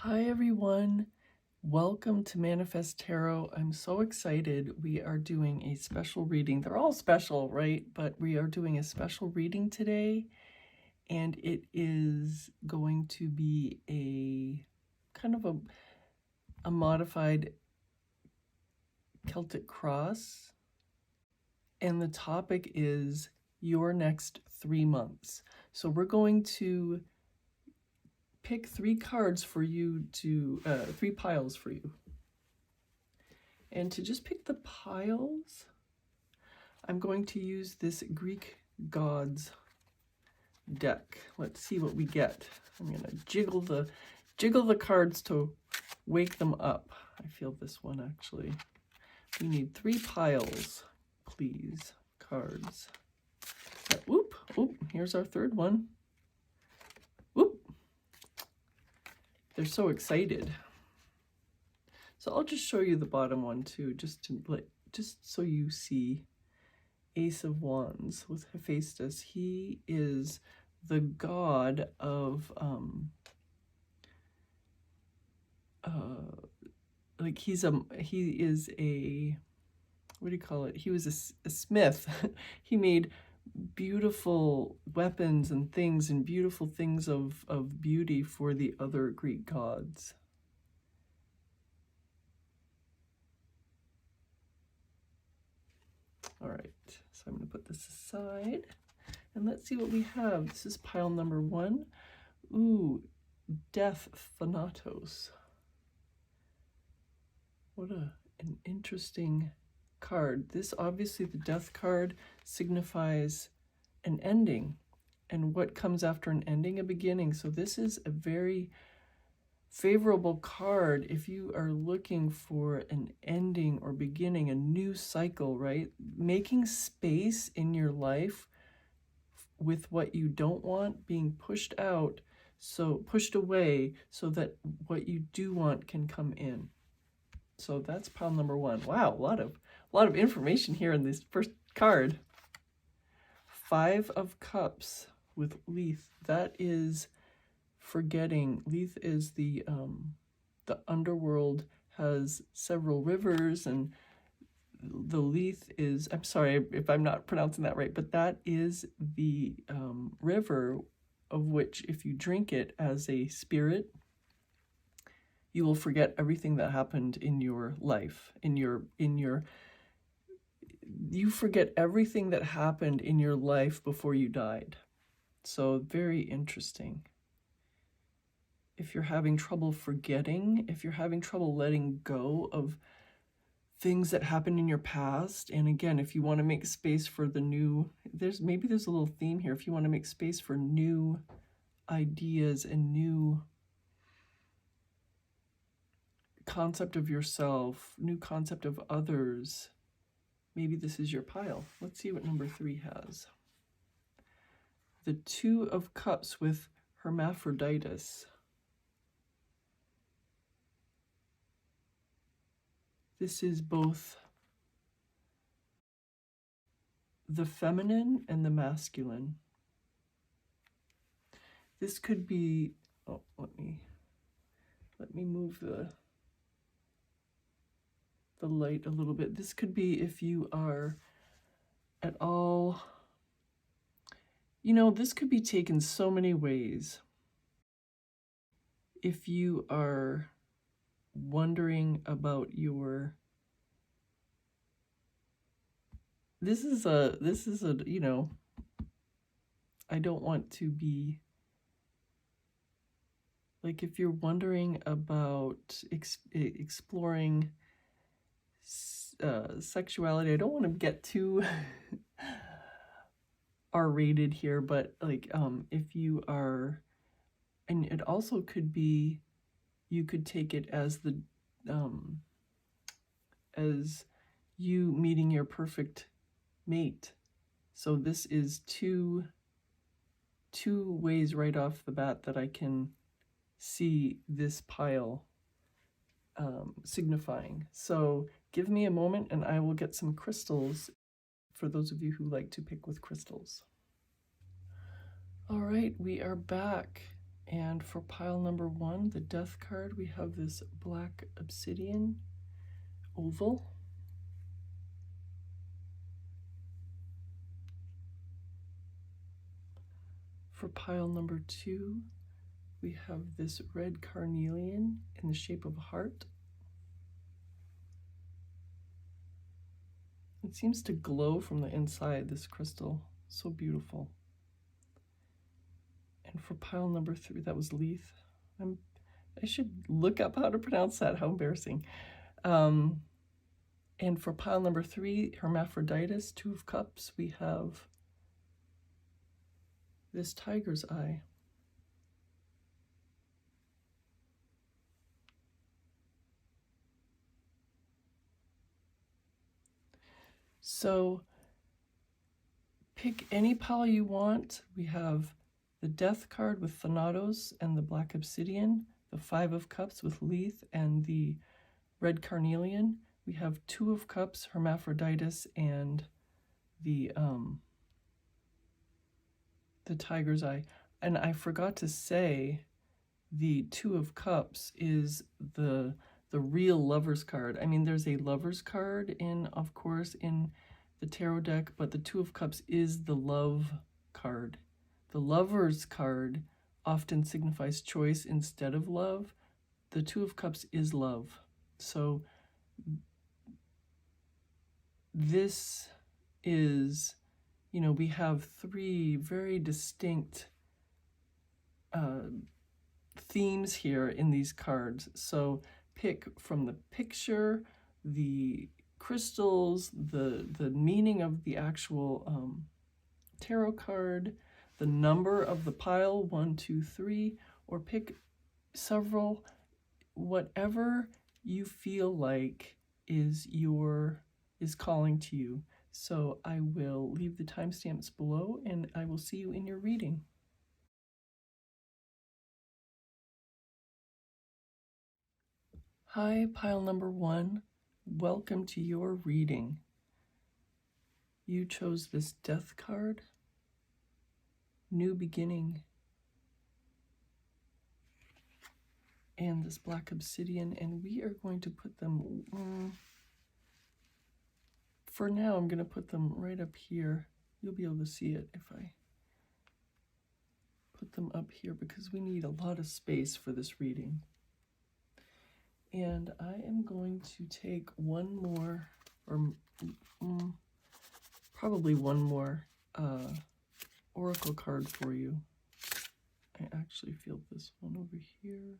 Hi everyone, welcome to Manifest Tarot. I'm so excited. We are doing a special reading. They're all special, right? But we are doing a special reading today, and it is going to be a kind of a modified Celtic cross. And the topic is your next 3 months. So we're going to pick 3 cards for you to, 3 piles for you. And to just pick the piles, I'm going to use this Greek Gods deck. Let's see what we get. I'm going to jiggle the cards to wake them up. I feel this one actually. We need 3 piles, please. Cards. Whoop, whoop, here's our 3rd one. Whoop. They're so excited. So I'll just show you the bottom one too, just so you see. Ace of Wands with Hephaestus. He is the god of he is a, what do you call it? He was a smith. He made beautiful weapons and things and beautiful things of beauty for the other Greek gods. All right, so I'm going to put this aside and let's see what we have. This is pile number 1. Ooh, Death Thanatos. What an interesting card. This, obviously, the Death card signifies an ending, and what comes after an ending? A beginning. So this is a very favorable card if you are looking for an ending or beginning, a new cycle, right? Making space in your life with what you don't want being pushed out, so pushed away, so that what you do want can come in. So that's pile number 1. Wow, a lot of information here in this first card. 5 of Cups with Lethe. That is forgetting. Lethe is the underworld, has several rivers, and the Lethe is, I'm sorry if I'm not pronouncing that right, but that is the river of which, if you drink it as a spirit, you will forget everything that happened in your life, you forget everything that happened in your life before you died. So very interesting. If you're having trouble forgetting, if you're having trouble letting go of things that happened in your past, and again, if you want to make space for the new, there's a little theme here. If you want to make space for new ideas and new concept of yourself, new concept of others, maybe this is your pile. Let's see what number 3 has. The 2 of Cups with Hermaphroditus. This is both the feminine and the masculine. This could be, oh, let me move the light a little bit. This could be if you are at all, this could be taken so many ways. If you are wondering about your, this is a, I don't want to be, like, if you're wondering about exploring sexuality, I don't want to get too R-rated here, but like if you are, and it also could be, you could take it as the as you meeting your perfect mate. So this is two ways right off the bat that I can see this pile signifying. So give me a moment and I will get some crystals for those of you who like to pick with crystals. All right, we are back. And for pile number 1, the death card, we have this black obsidian oval. For pile number 2, we have this red carnelian in the shape of a heart. It seems to glow from the inside, this crystal. So beautiful. And for pile number 3, that was Leith. I should look up how to pronounce that. How embarrassing. And for pile number 3, Hermaphroditus, 2 of Cups, we have this tiger's eye. So pick any pile you want. We have the Death card with Thanatos and the Black Obsidian, the 5 of Cups with Leith and the Red Carnelian. We have 2 of Cups, Hermaphroditus, and the Tiger's Eye. And I forgot to say, the 2 of Cups is the real Lover's card. I mean, there's a Lover's card of course, in the tarot deck, but the 2 of Cups is the love card. The Lover's card often signifies choice instead of love. The 2 of Cups is love. So this is, we have 3 very distinct themes here in these cards. So pick from the picture, the crystals, the meaning of the actual tarot card, the number of the pile, 1, 2, 3, or pick several, whatever you feel like is calling to you. So I will leave the timestamps below, and I will see you in your reading. Hi, pile number 1. Welcome to your reading. You chose this Death card, New Beginning, and this Black Obsidian, and we are going to put them, for now I'm going to put them right up here. You'll be able to see it if I put them up here, because we need a lot of space for this reading. And I am going to take one more, or probably one more oracle card for you. I actually feel this one over here.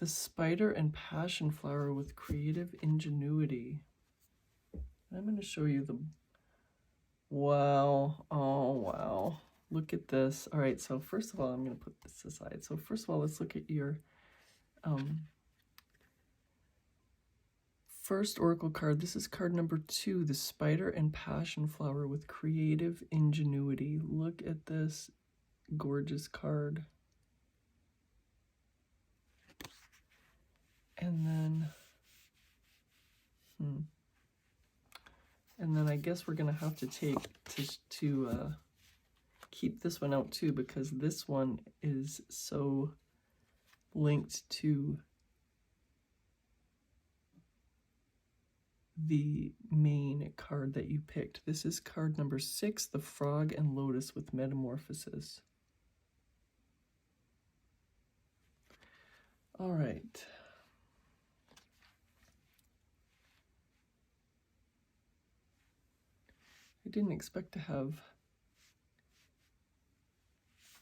The Spider and Passion Flower with Creative Ingenuity. I'm going to show you the, wow, oh wow. Look at this. All right, so first of all, I'm going to put this aside. So first of all, let's look at your first oracle card. This is card number 2, the Spider and Passion Flower with Creative Ingenuity. Look at this gorgeous card. And then I guess we're going to have to take to keep this one out too, because this one is so linked to the main card that you picked. This is card number 6, the Frog and Lotus with Metamorphosis. All right. I didn't expect to have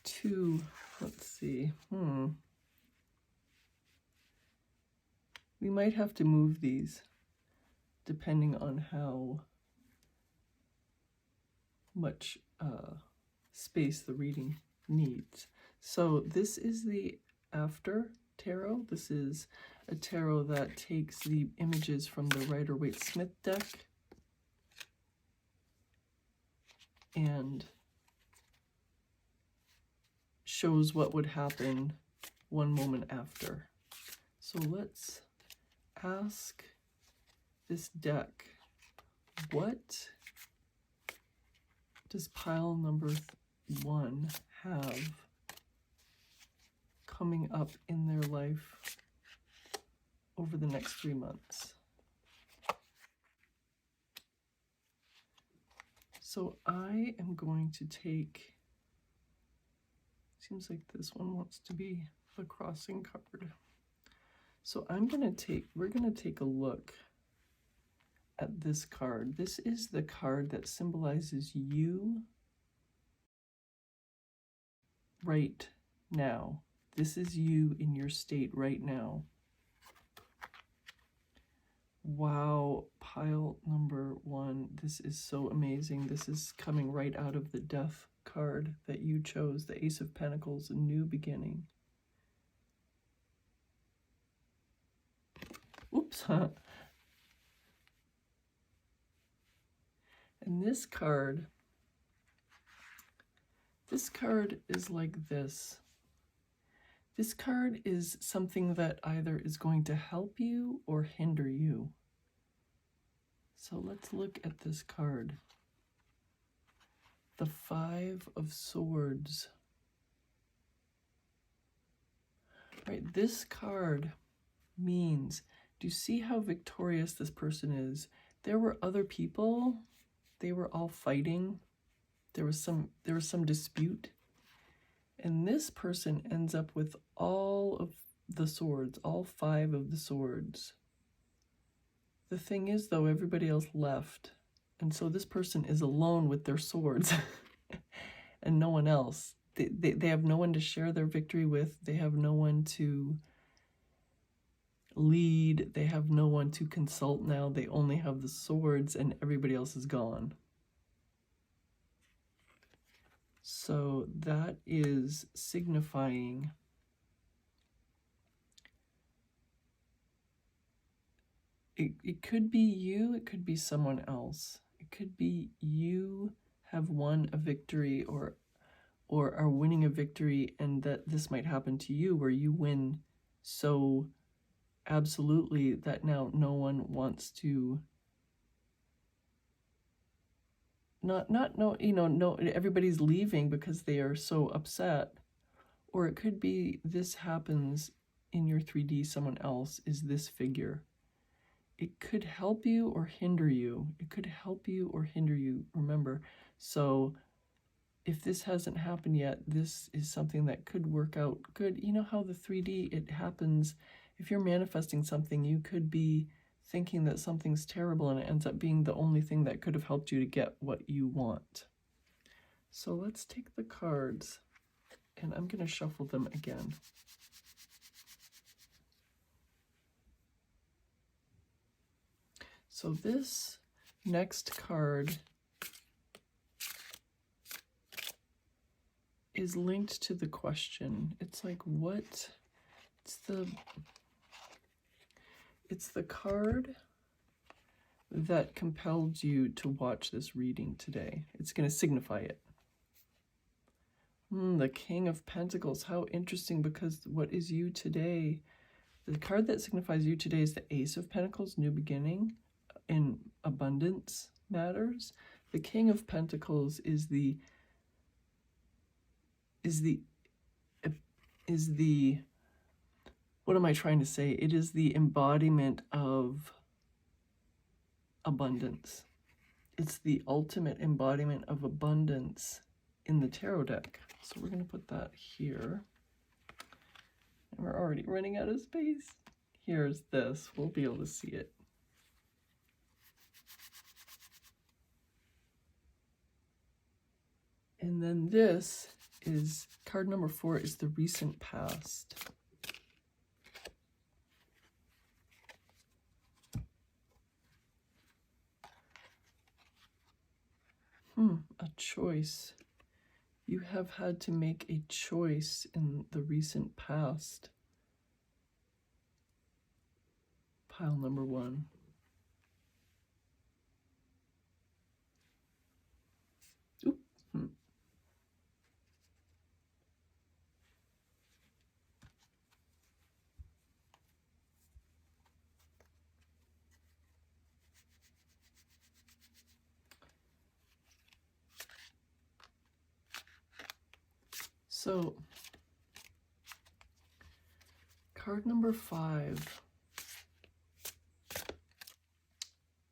2, let's see, we might have to move these depending on how much space the reading needs. So this is the After Tarot. This is a tarot that takes the images from the Rider-Waite-Smith deck and shows what would happen one moment after. So let's ask this deck, what does pile number 1 have coming up in their life over the next 3 months? So I am going to take, seems like this one wants to be the crossing card. So we're going to take a look at this card. This is the card that symbolizes you right now. This is you in your state right now. Wow, pile number 1. This is so amazing. This is coming right out of the Death card that you chose, the Ace of Pentacles, a new beginning. Oops. And this card is like this. This card is something that either is going to help you or hinder you. So let's look at this card. The 5 of Swords. Right, this card means, do you see how victorious this person is? There were other people, they were all fighting. There was some dispute. And this person ends up with all of the swords, all 5 of the swords. The thing is, though, everybody else left. And so this person is alone with their swords and no one else. They have no one to share their victory with. They have no one to lead. They have no one to consult now. They only have the swords and everybody else is gone. So that is signifying it could be you, it could be someone else. It could be you have won a victory or are winning a victory, and that this might happen to you where you win so absolutely that now no one wants to no, everybody's leaving because they are so upset. Or it could be this happens in your 3D, someone else is this figure. It could help you or hinder you. It could help you or hinder you, remember. So if this hasn't happened yet, this is something that could work out good. You know how the 3D, it happens, if you're manifesting something, you could be thinking that something's terrible and it ends up being the only thing that could have helped you to get what you want. So let's take the cards and I'm going to shuffle them again. So this next card is linked to the question. It's like, what? It's the card that compelled you to watch this reading today. It's going to signify it. The King of Pentacles. How interesting, because what is you today? The card that signifies you today is the Ace of Pentacles, new beginning in abundance matters. The King of Pentacles is the what am I trying to say? It is the embodiment of abundance. It's the ultimate embodiment of abundance in the tarot deck. So we're going to put that here. And we're already running out of space. Here's this. We'll be able to see it. And then this is, card number 4 is the recent past. A choice. You have had to make a choice in the recent past. Pile number 1. Oop. So, card number 5,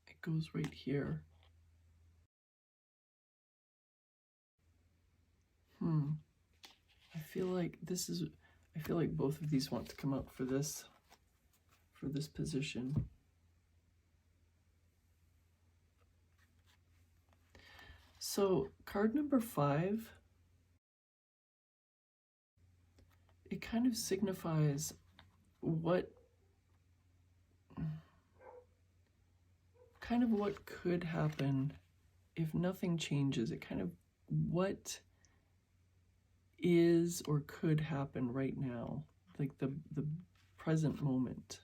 it goes right here. I feel like both of these want to come up for this position. So card number 5, it kind of signifies what could happen if nothing changes. It kind of what is or could happen right now, like the present moment.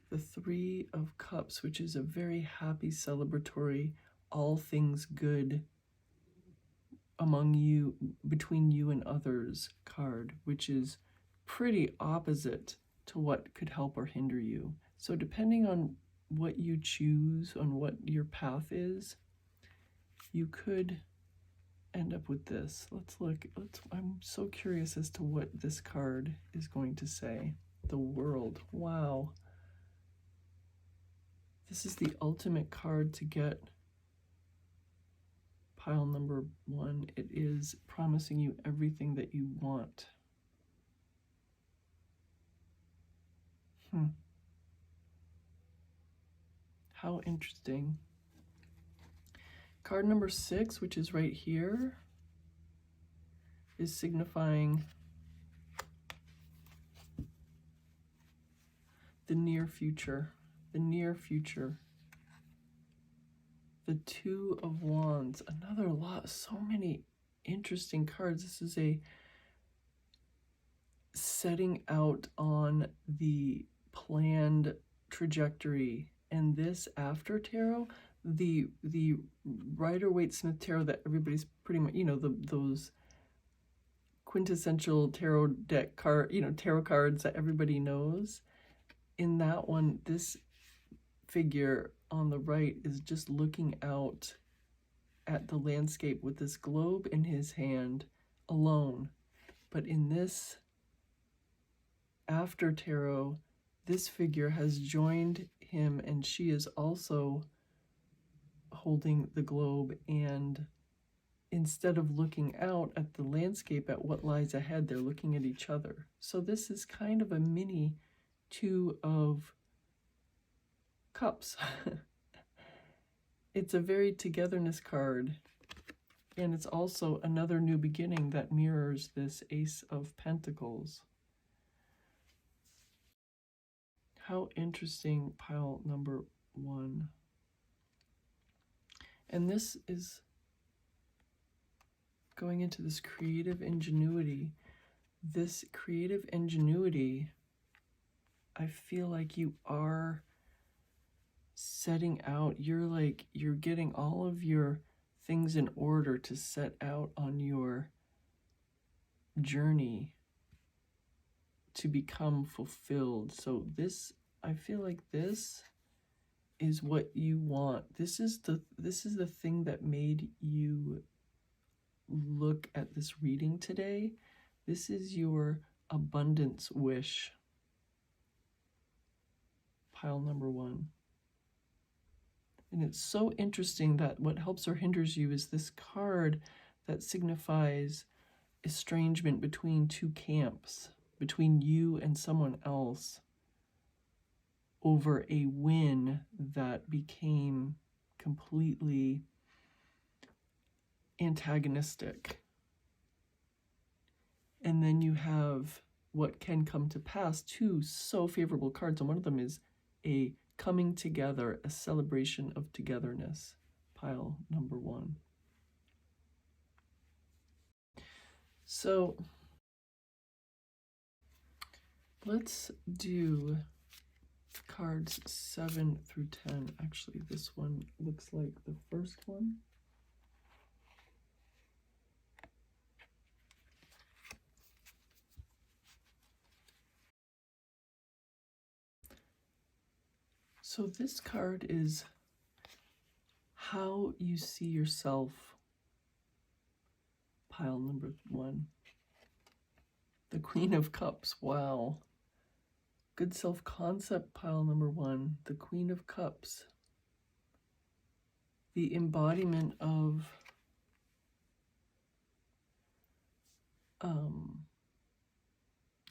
The 3 of Cups, which is a very happy, celebratory, all things good among you, between you and others card, which is pretty opposite to what could help or hinder you. So depending on what you choose, on what your path is, you could end up with this. Let's look. I'm so curious as to what this card is going to say. The World. Wow. This is the ultimate card to get pile number 1. It is promising you everything that you want. How interesting. Card number 6, which is right here, is signifying the near future. The near future. The 2 of Wands. Another lot. So many interesting cards. This is a setting out on the planned trajectory. And this after tarot, the Rider-Waite-Smith tarot that everybody's pretty much, those quintessential tarot deck card, tarot cards that everybody knows. In that one, this figure on the right is just looking out at the landscape with this globe in his hand alone. But in this after tarot, this figure has joined him, and she is also holding the globe, and instead of looking out at the landscape at what lies ahead, they're looking at each other. So this is kind of a mini 2 of Cups. It's a very togetherness card, and it's also another new beginning that mirrors this Ace of Pentacles. How interesting, pile number 1. And this is going into this creative ingenuity. This creative ingenuity, I feel like you are setting out, you're getting all of your things in order to set out on your journey to become fulfilled. So this, I feel like this is what you want. This is the thing that made you look at this reading today. This is your abundance wish. Pile number 1. And it's so interesting that what helps or hinders you is this card that signifies estrangement between 2 camps, between you and someone else, over a win that became completely antagonistic. And then you have what can come to pass, 2 so favorable cards, and one of them is a coming together, a celebration of togetherness. Pile number 1. So let's do cards 7 through 10. Actually, this one looks like the first one. So this card is how you see yourself. pile number 1. The Queen of Cups, wow. Good self-concept, pile number 1. The Queen of Cups. The embodiment of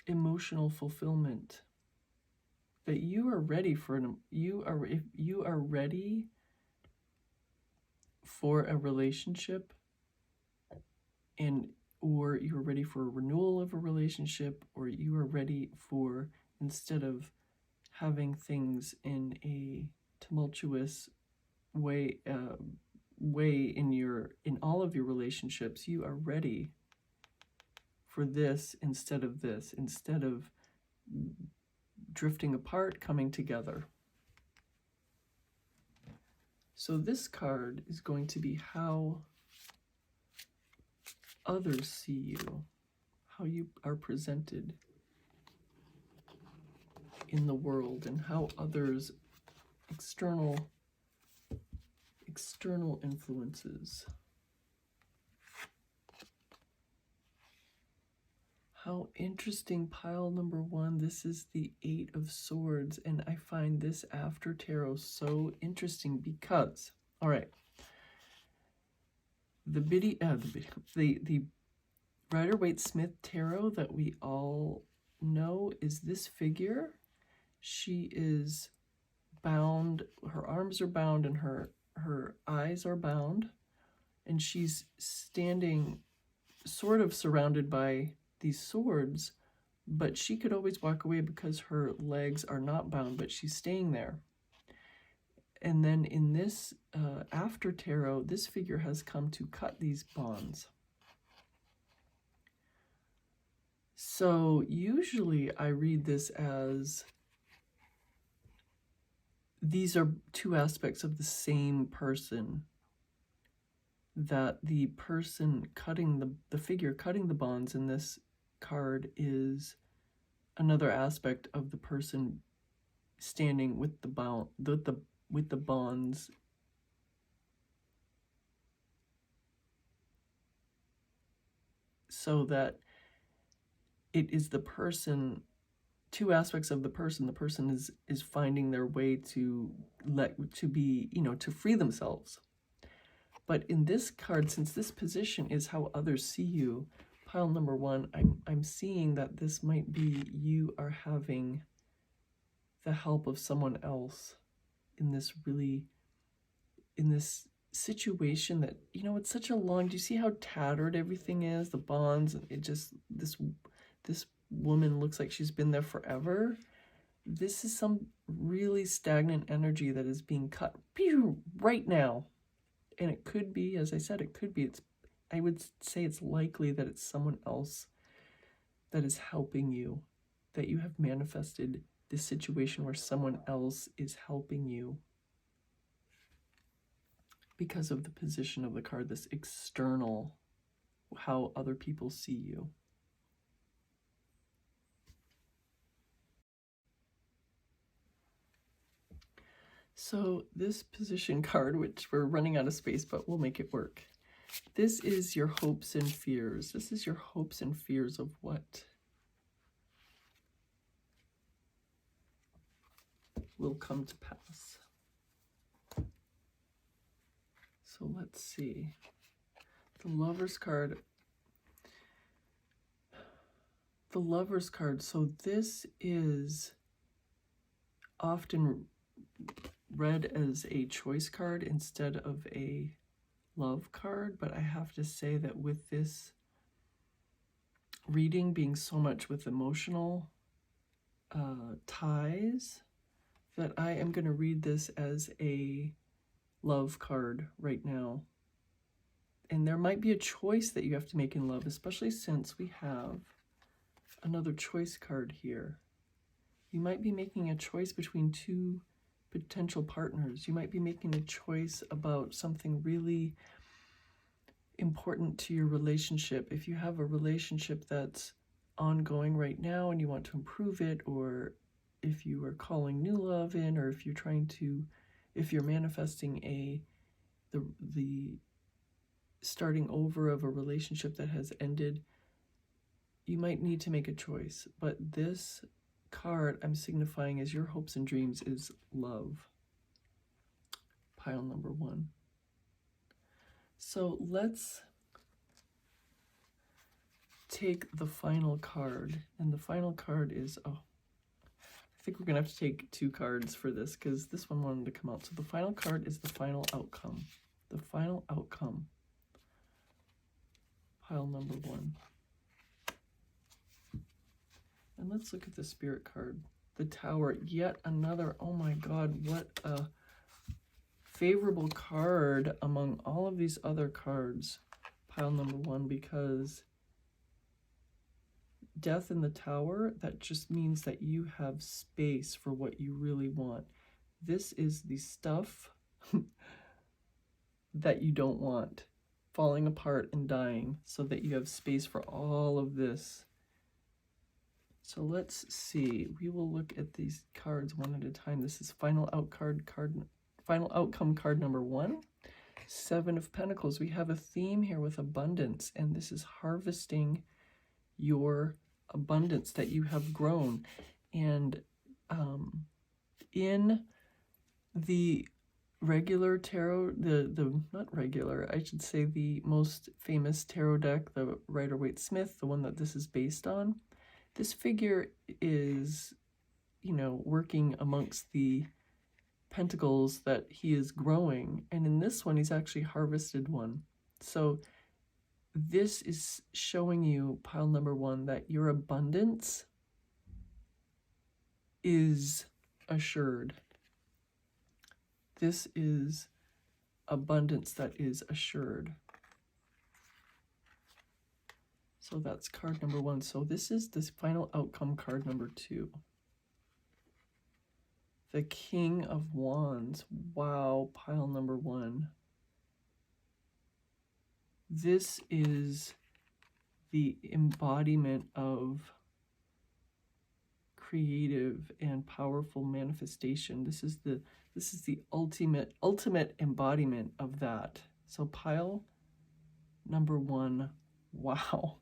emotional fulfillment. That you are ready for if you are ready for a relationship, or you're ready for a renewal of a relationship, or you are ready for, instead of having things in a tumultuous way in all of your relationships, you are ready for this instead of this, instead of drifting apart, coming together. So this card is going to be how others see you, how you are presented in the world, and how others, external influences. How interesting, pile number 1. This is the 8 of Swords, and I find this after tarot so interesting because, all right, the Rider-Waite-Smith tarot that we all know is this figure. She is bound, her arms are bound, and her eyes are bound, and she's standing sort of surrounded by these swords, but she could always walk away because her legs are not bound, but she's staying there. And then in this after tarot, this figure has come to cut these bonds. So usually I read this as these are two aspects of the same person, that the person cutting the figure cutting the bonds in this card is another aspect of the person standing with the bonds, so that it is the person, two aspects of the person. The person is finding their way to free themselves. But in this card, since this position is how others see you, pile number 1, I'm seeing that this might be you are having the help of someone else in this situation that, it's such a long, do you see how tattered everything is? The bonds, it just, this woman looks like she's been there forever. This is some really stagnant energy that is being cut right now. And it could be, as I said, I would say it's likely that it's someone else that is helping you, that you have manifested this situation where someone else is helping you because of the position of the card, this external, how other people see you. So this position card, which we're running out of space, but we'll make it work. This is your hopes and fears. This is your hopes and fears of what will come to pass. So let's see. The Lover's card. The Lover's card. So this is often read as a choice card instead of a love card, but I have to say that with this reading being so much with emotional ties, that I am going to read this as a love card right now. And there might be a choice that you have to make in love, especially since we have another choice card here. You might be making a choice between two potential partners. You might be making a choice about something really important to your relationship. If you have a relationship that's ongoing right now and you want to improve it, or if you are calling new love in, or if you're manifesting the starting over of a relationship that has ended, you might need to make a choice. But this card I'm signifying as your hopes and dreams is love. Pile number 1. So let's take the final card. And the final card is, oh, I think we're going to have to take 2 cards for this because this one wanted to come out. So the final card is the final outcome. The final outcome. Pile number 1. And let's look at the spirit card. The Tower, yet another, oh my God, what a favorable card among all of these other cards. Pile number 1, because Death in the Tower, that just means that you have space for what you really want. This is the stuff that you don't want, falling apart and dying, so that you have space for all of this. So let's see. We will look at these cards one at a time. This is final outcome card number 1. 7 of Pentacles. We have a theme here with abundance, and this is harvesting your abundance that you have grown. And in the regular tarot, the not regular, I should say the most famous tarot deck, the Rider-Waite-Smith, the one that this is based on, this figure is, you know, working amongst the pentacles that he is growing. And in this one, he's actually harvested one. So this is showing you, pile number 1, that your abundance is assured. This is abundance that is assured. So that's card number 1. So this is this final outcome card number 2. The King of Wands. Wow, pile number 1. This is the embodiment of creative and powerful manifestation. This is the ultimate embodiment of that. So pile number 1. Wow.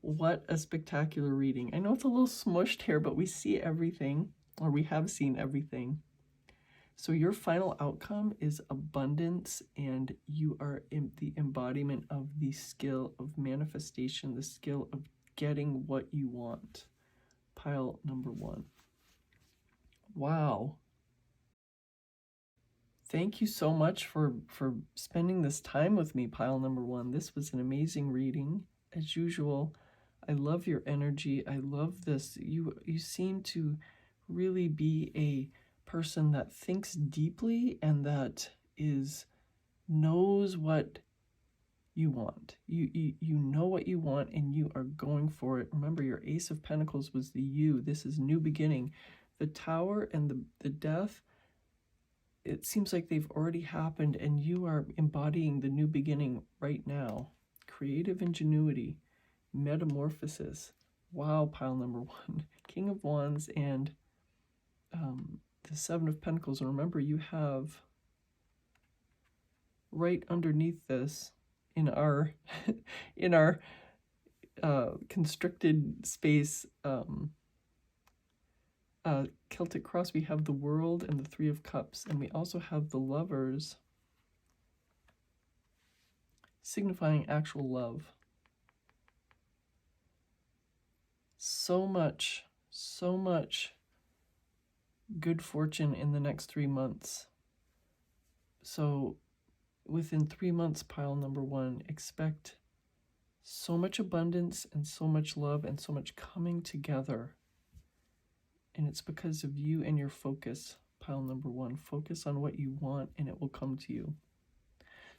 What a spectacular reading. I know it's a little smushed here, but we see everything, or we have seen everything. So your final outcome is abundance, and you are in the embodiment of the skill of manifestation, the skill of getting what you want. Pile number 1. Wow. Thank you so much for spending this time with me, pile number 1. This was an amazing reading. As usual, I love your energy. I love this. You seem to really be a person that thinks deeply and that knows what you want. You know what you want, and you are going for it. Remember, your Ace of Pentacles was the you. This is new beginning. The Tower and the Death, it seems like they've already happened, and you are embodying the new beginning right now. Creative ingenuity, metamorphosis. Wow, pile number 1. King of Wands and the 7 of Pentacles. And remember, you have right underneath this in our constricted space Celtic cross, we have the World and the 3 of Cups, and we also have the Lovers, signifying actual love. So much good fortune in the next 3 months. So within 3 months, pile number 1, expect so much abundance and so much love and so much coming together. And it's because of you and your focus, pile number 1. Focus on what you want and it will come to you.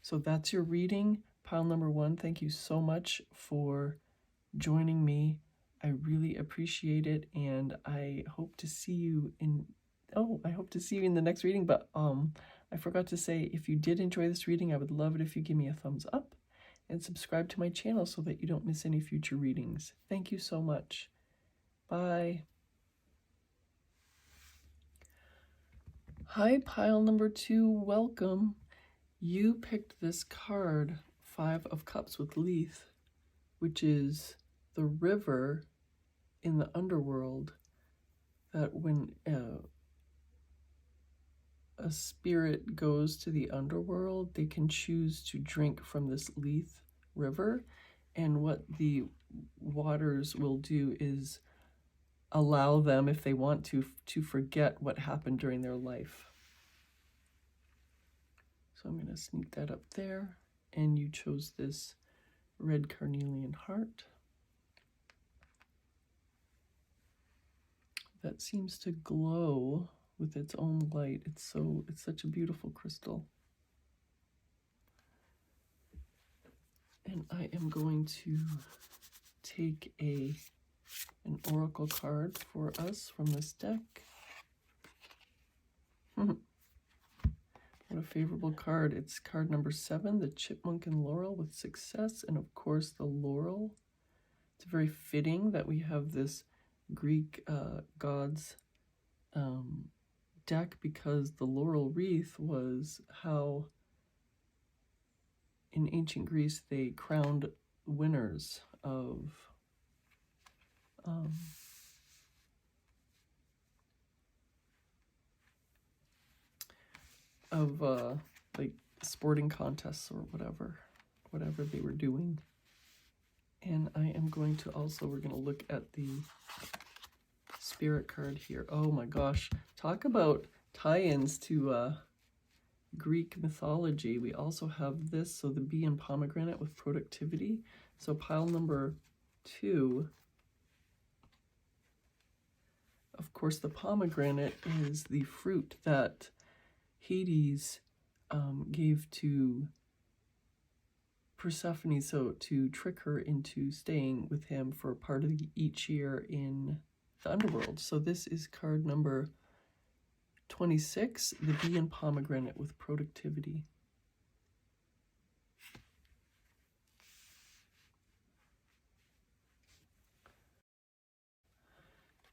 So that's your reading, pile number 1. Thank you so much for joining me. I really appreciate it, and I hope to see you in the next reading. But I forgot to say, if you did enjoy this reading, I would love it if you give me a thumbs up and subscribe to my channel so that you don't miss any future readings. Thank you so much. Bye. Hi, pile number 2. Welcome. You picked this card Five of Cups with Leith, which is the river in the underworld that when a spirit goes to the underworld, they can choose to drink from this Leith river. And what the waters will do is allow them, if they want to forget what happened during their life. So I'm going to sneak that up there. And you chose this red carnelian heart. That seems to glow with its own light. It's such a beautiful crystal. And I am going to take an oracle card for us from this deck. What a favorable card. It's card number 7, the Chipmunk and Laurel with success, and of course the laurel. It's very fitting that we have this Greek gods deck, because the laurel wreath was how in ancient Greece they crowned winners of like sporting contests or whatever they were doing. And I am going to also, we're going to look at the spirit card here. Oh my gosh, talk about tie-ins to Greek mythology. We also have this, so the bee and pomegranate with productivity. So pile number 2, of course, the pomegranate is the fruit that Hades gave to Persephone, so to trick her into staying with him for part of each year in the underworld. So this is card number 26, the bee and pomegranate with productivity.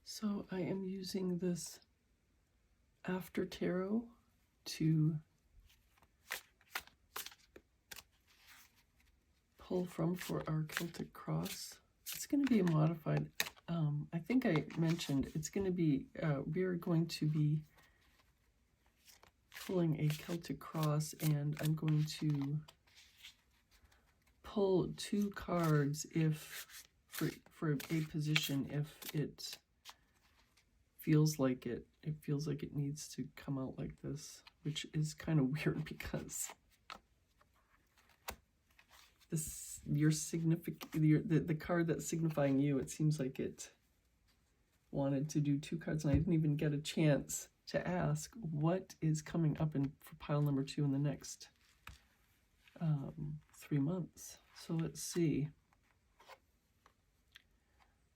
So I am using this After Tarot to pull from for our Celtic Cross. It's going to be a modified, I think I mentioned it's going to be, we're going to be pulling a Celtic Cross, and I'm going to pull 2 cards if for a position if it feels like it needs to come out like this, which is kind of weird because this the card that's signifying you, it seems like it wanted to do 2 cards, and I didn't even get a chance to ask what is coming up for pile number 2 in the next 3 months. So let's see.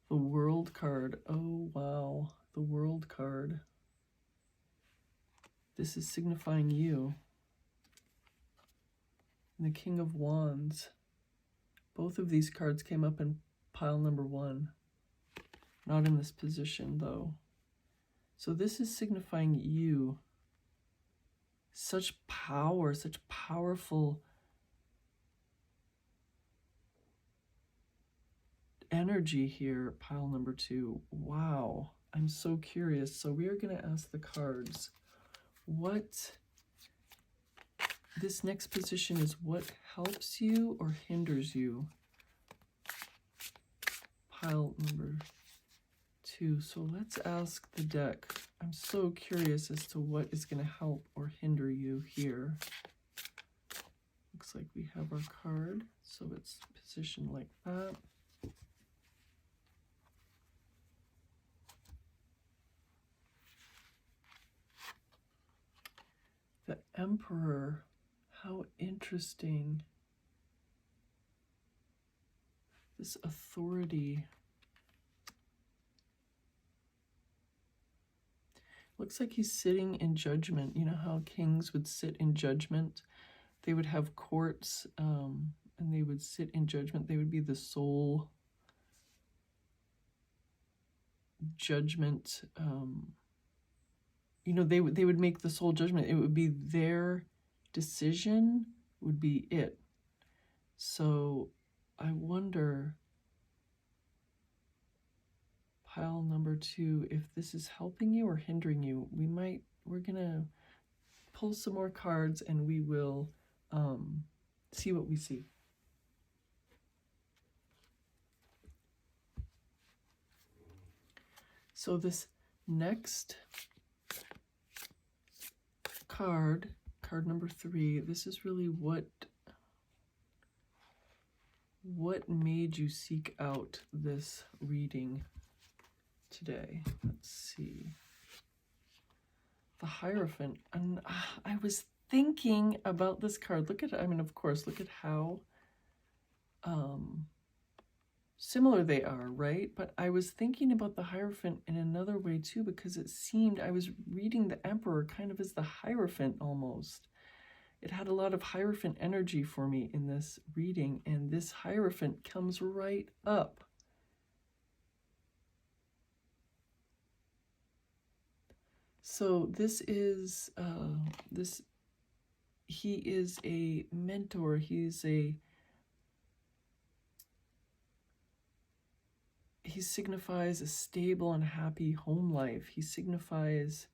The World card. Oh wow, the World card. This is signifying you. And the King of Wands. Both of these cards came up in pile number 1. Not in this position though. So this is signifying you. Such power, such powerful energy here, pile number 2. Wow, I'm so curious. So we are going to ask the cards what this next position is. What helps you or hinders you? Pile number 2. So let's ask the deck. I'm so curious as to what is going to help or hinder you here. Looks like we have our card, so it's positioned like that. The Emperor, how interesting. This authority. Looks like he's sitting in judgment. You know how kings would sit in judgment? They would have courts, and they would sit in judgment. They would be the sole judgment. You know, they would make the sole judgment. It would be their decision, would be it. So I wonder, pile number 2, if this is helping you or hindering you. We're gonna pull some more cards and we will see what we see. So this next card number 3, this is really what made you seek out this reading today. Let's see. The Hierophant. And I was thinking about this card. Look at, I mean, of course, look at how similar they are, right? But I was thinking about the Hierophant in another way too, because it seemed I was reading the Emperor kind of as the Hierophant almost. It had a lot of Hierophant energy for me in this reading, and this Hierophant comes right up. So this is he is a mentor. He signifies a stable and happy home life. He signifies,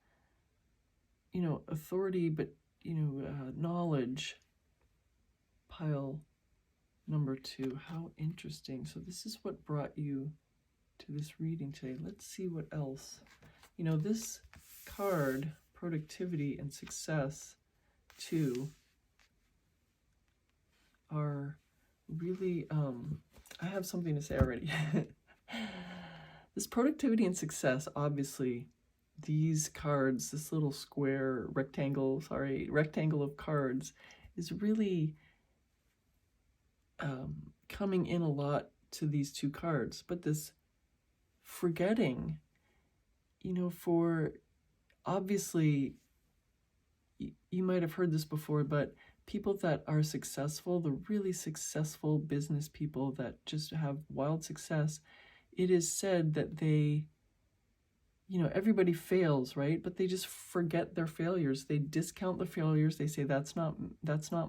authority, but knowledge. Pile number 2. How interesting. So this is what brought you to this reading today. Let's see what else. This card, productivity and success too, are really, I have something to say already. This productivity and success, obviously, these cards, this little square rectangle of cards, is really coming in a lot to these 2 cards. But this forgetting, for obviously, you might have heard this before, but people that are successful, the really successful business people that just have wild success, it is said that they, everybody fails, right? But they just forget their failures. They discount the failures. They say, that's not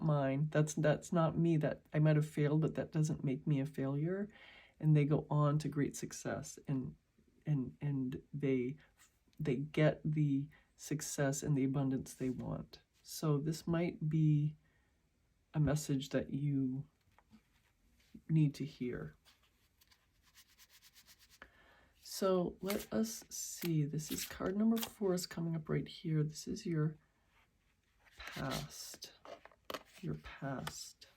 mine. That's not me. That I might have failed, but that doesn't make me a failure. And they go on to great success, and they get the success and the abundance they want. So this might be a message that you need to hear. So let us see. This is card number 4 is coming up right here. This is your past. Your past.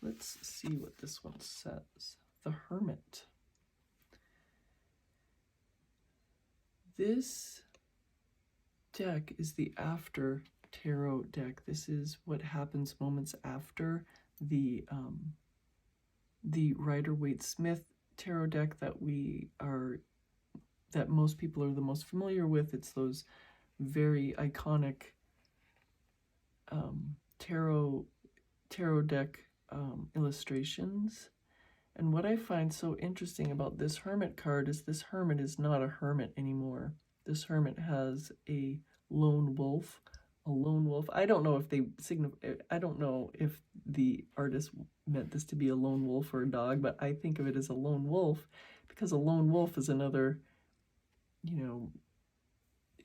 Let's see what this one says. The Hermit. This deck is the after tarot deck. This is what happens moments after the Rider-Waite-Smith tarot deck that most people are the most familiar with. It's those very iconic tarot deck illustrations. And what I find so interesting about this Hermit card is this Hermit is not a hermit anymore. This Hermit has a lone wolf. I don't know if the artist meant this to be a lone wolf or a dog, but I think of it as a lone wolf because a lone wolf is another,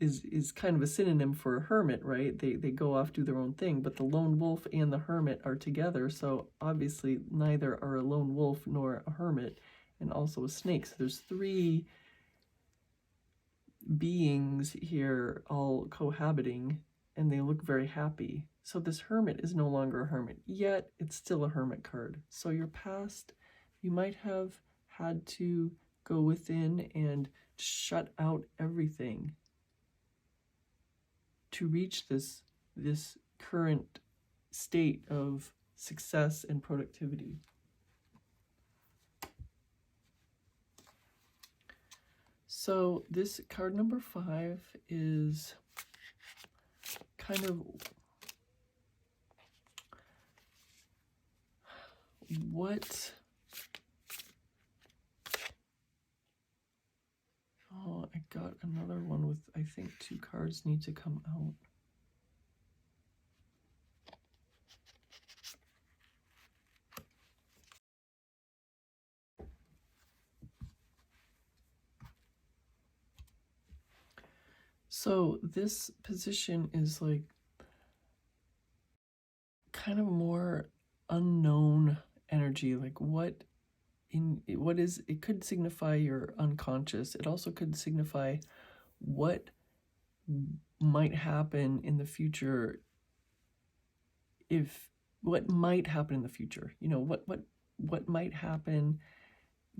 is kind of a synonym for a hermit, right? They go off, do their own thing, but the lone wolf and the hermit are together, so obviously neither are a lone wolf nor a hermit, and also a snake. So there's 3 beings here all cohabiting, and they look very happy. So this Hermit is no longer a hermit, yet it's still a Hermit card. So your past, you might have had to go within and shut out everything to reach this current state of success and productivity. So this card number 5 is kind of what... Oh, I got another one with, I think 2 cards need to come out. So this position is like kind of more unknown energy, like what is, it could signify your unconscious. It also could signify what might happen in the future, what might happen in the future, what might happen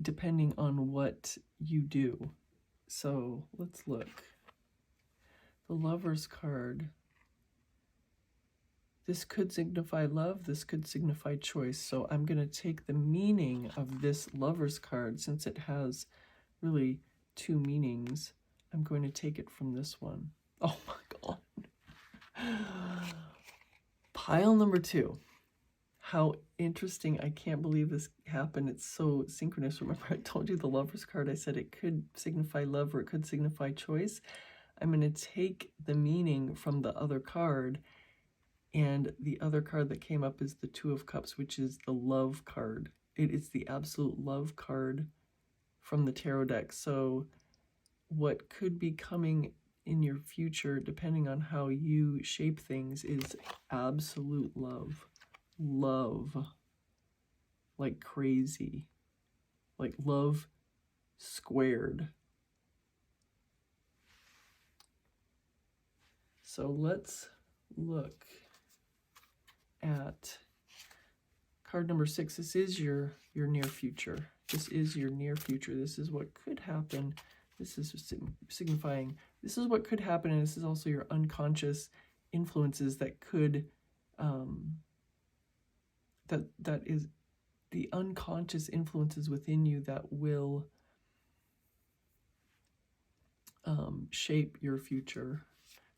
depending on what you do. So let's look. The Lover's card. This could signify love, this could signify choice. So I'm going to take the meaning of this Lover's card, since it has really two meanings. I'm going to take it from this one. Oh my God. Pile number 2. How interesting. I can't believe this happened. It's so synchronous. Remember, I told you the Lover's card, I said it could signify love or it could signify choice. I'm going to take the meaning from the other card, and the other card that came up is the Two of Cups, which is the love card. It is the absolute love card from the tarot deck. So what could be coming in your future, depending on how you shape things, is absolute love. Love like crazy, like love squared. So let's look at card number 6. This is your near future. This is your near future. This is what could happen. This is signifying this is what could happen, and this is also your unconscious influences that could that is the unconscious influences within you that will shape your future.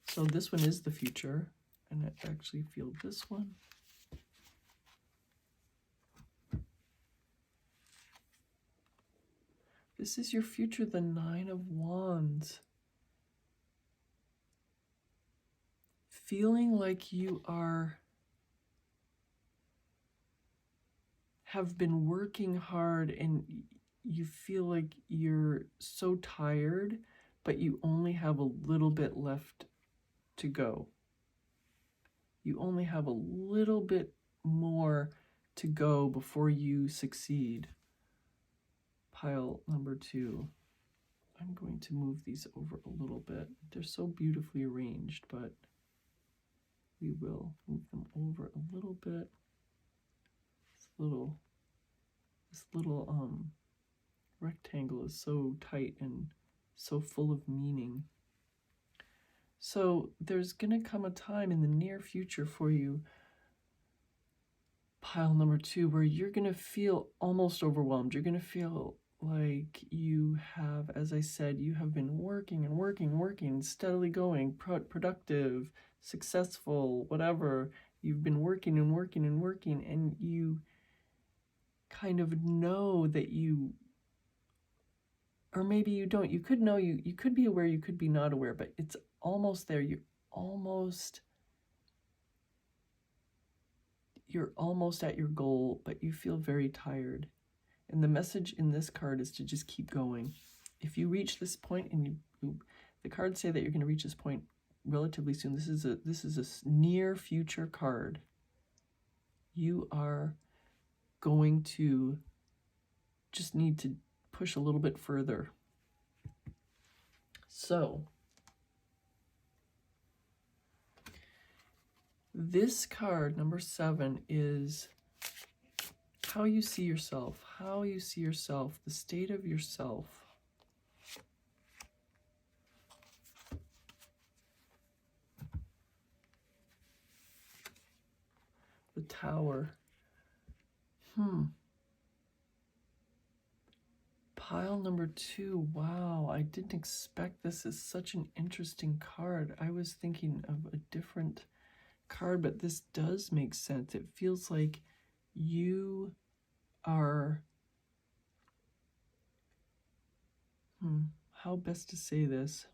So this one is the future, and I actually feel this one. This is your future, the Nine of Wands. Feeling like you have been working hard, and you feel like you're so tired, but you only have a little bit left to go. You only have a little bit more to go before you succeed. Pile number 2. I'm going to move these over a little bit. They're so beautifully arranged, but we will move them over a little bit. This little rectangle is so tight and so full of meaning. So there's going to come a time in the near future for you, pile number 2, where you're going to feel almost overwhelmed. You're going to feel like you have, as I said, you have been working and working, steadily going, productive, successful, whatever. You've been working, and you kind of know that you, or maybe you don't. You could know, you could be aware, you could be not aware, but it's almost there. You're almost at your goal, but you feel very tired. And the message in this card is to just keep going. If you reach this point, and the cards say that you're going to reach this point relatively soon. This is a near future card. You are going to just need to push a little bit further. So this card, number 7, is how you see yourself, the state of yourself. The Tower. Pile number 2. Wow, I didn't expect this as such an interesting card. I was thinking of a different card, but this does make sense. It feels like you are, how best to say this?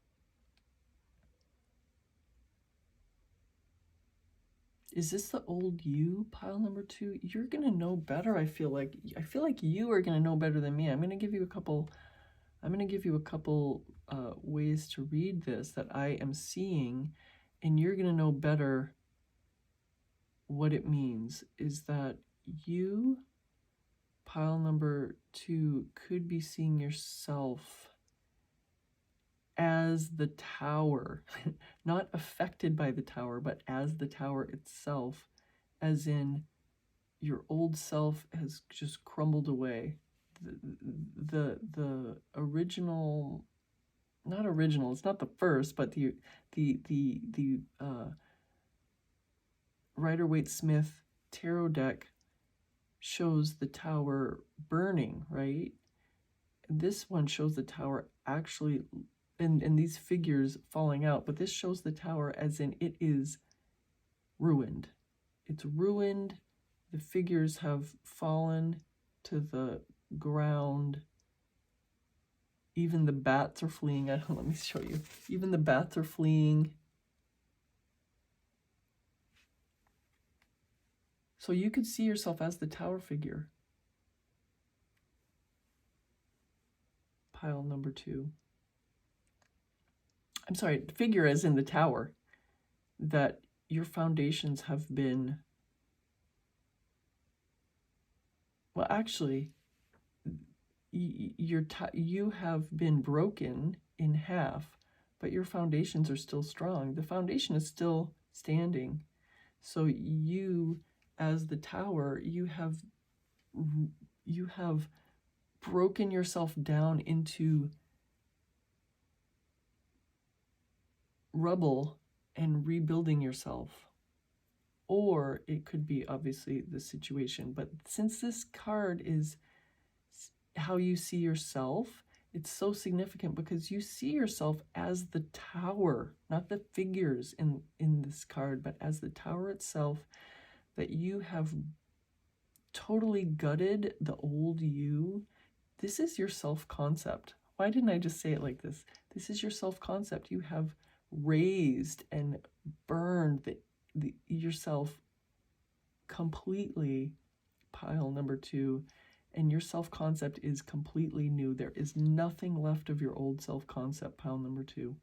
Is this the old you, pile number 2? You're going to know better, I feel like. I feel like you are going to know better than me. I'm going to give you a couple ways to read this that I am seeing, and you're going to know better what it means, is that you, pile number 2, could be seeing yourself as the tower, not affected by the tower, but as the tower itself, as in your old self has just crumbled away. The original, not original, it's not the first, but the Rider-Waite-Smith tarot deck shows the tower burning, right? This one shows the tower actually, and these figures falling out, but this shows the tower as in it is ruined. It's ruined. The figures have fallen to the ground. Even the bats are fleeing. Let me show you. Even the bats are fleeing. So you could see yourself as the tower figure. Pile number 2. I'm sorry, figure as in the tower. That your foundations have been, well, actually, you have been broken in half, but your foundations are still strong. The foundation is still standing. So you, as the tower, you have broken yourself down into rubble and rebuilding yourself. Or it could be obviously the situation, but since this card is how you see yourself, it's so significant because you see yourself as the tower, not the figures in this card, but as the tower itself, that you have totally gutted the old you. This is your self-concept. Why didn't I just say it like this? This is your self-concept. You have raised and burned yourself completely, pile number 2, and your self-concept is completely new. There is nothing left of your old self-concept, pile number 2.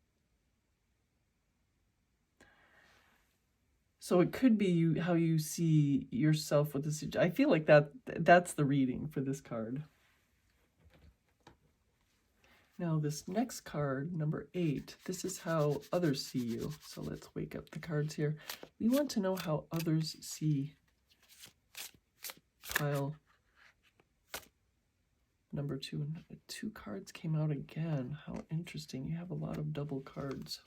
So it could be how you see yourself with this. I feel like that's the reading for this card. Now this next card, number 8, this is how others see you. So let's wake up the cards here. We want to know how others see pile number 2. And 2 cards came out again. How interesting. You have a lot of double cards.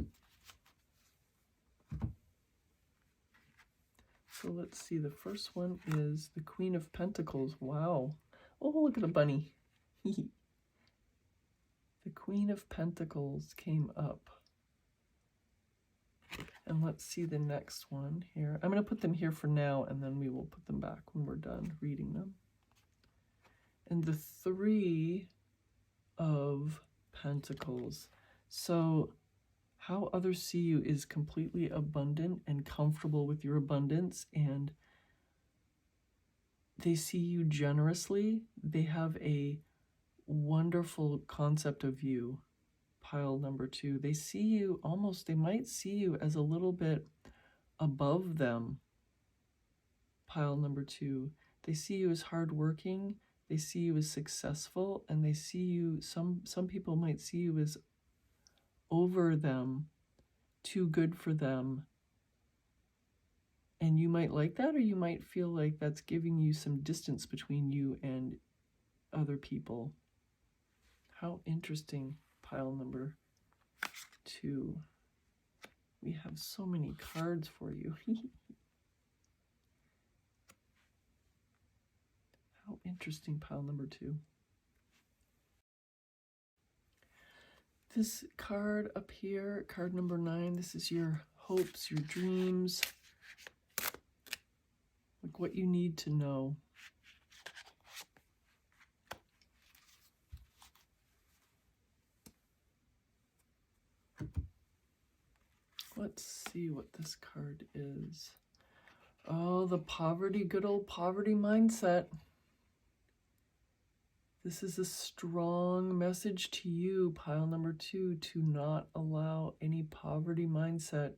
So let's see. The first one is the Queen of Pentacles. Wow. Oh, look at a bunny. The Queen of Pentacles came up. And let's see the next one here. I'm going to put them here for now, and then we will put them back when we're done reading them. And the 3 of Pentacles. So how others see you is completely abundant and comfortable with your abundance, and they see you generously. They have a wonderful concept of you, pile number 2. They see you almost, they might see you as a little bit above them, pile number 2. They see you as hardworking, they see you as successful, and they see you, some people might see you as over them, too good for them. And you might like that, or you might feel like that's giving you some distance between you and other people. How interesting, pile number 2. We have so many cards for you. How interesting, pile number 2. This card up here, card number 9, this is your hopes, your dreams, like what you need to know. Let's see what this card is. Oh, the poverty, good old poverty mindset. This is a strong message to you, pile number 2, to not allow any poverty mindset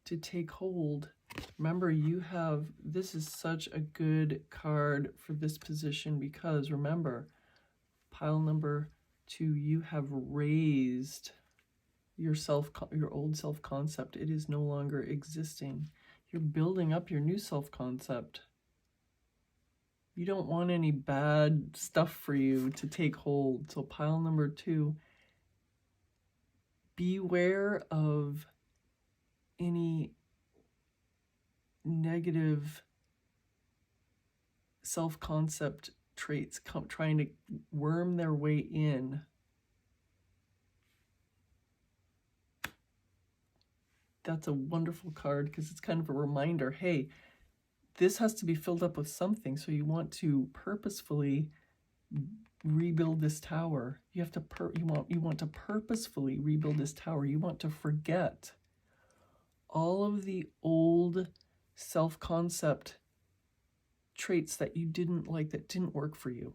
to take hold. Remember, this is such a good card for this position because remember, pile number 2, you have raised your old self-concept. It is no longer existing. You're building up your new self-concept. You don't want any bad stuff for you to take hold. So pile number 2, beware of any negative self-concept traits trying to worm their way in. That's a wonderful card because it's kind of a reminder, hey, this has to be filled up with something. So you want to purposefully rebuild this tower. You have to you want to purposefully rebuild this tower. You want to forget all of the old self-concept traits that you didn't like, that didn't work for you.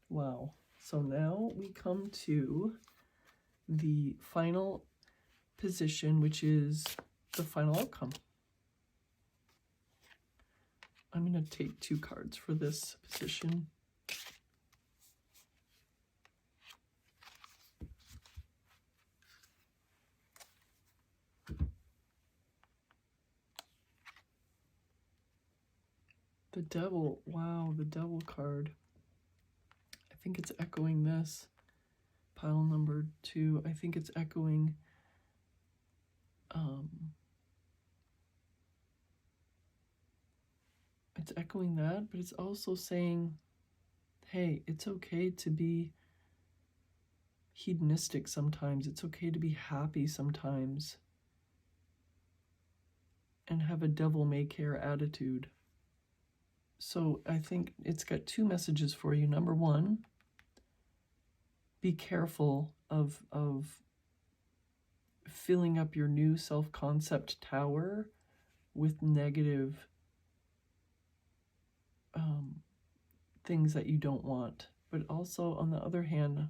Wow. So now we come to the final position, which is the final outcome. I'm going to take 2 cards for this position. The Devil. Wow, the Devil card. I think it's echoing this. Pile number 2. I think it's echoing it's echoing that, but it's also saying, hey, it's okay to be hedonistic sometimes. It's okay to be happy sometimes and have a devil-may-care attitude. So I think it's got 2 messages for you. Number 1, be careful of filling up your new self-concept tower with negative things that you don't want. But also, on the other hand,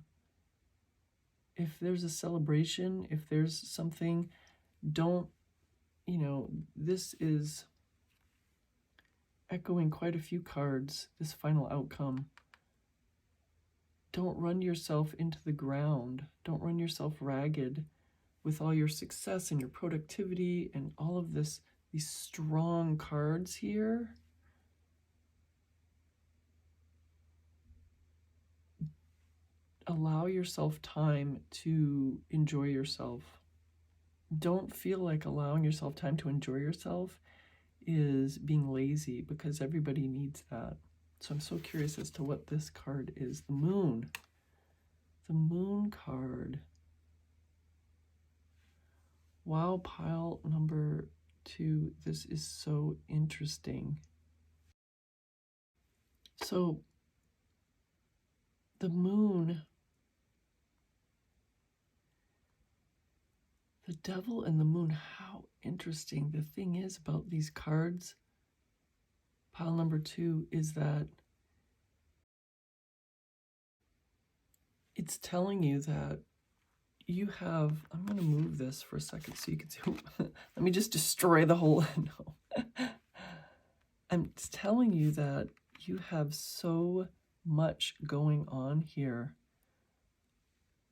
if there's a celebration, if there's something, don't, this is echoing quite a few cards, this final outcome. Don't run yourself into the ground. Don't run yourself ragged with all your success and your productivity and all of these strong cards here. Allow yourself time to enjoy yourself. Don't feel like allowing yourself time to enjoy yourself is being lazy, because everybody needs that. So I'm so curious as to what this card is. The Moon. The Moon card. Wow, pile number 2. This is so interesting. So the Moon, the Devil and the Moon, how interesting. The thing is about these cards, pile number 2, is that it's telling you that you have, I'm going to move this for a second so you can see. Let me just destroy the whole, no. I'm telling you that you have so much going on here.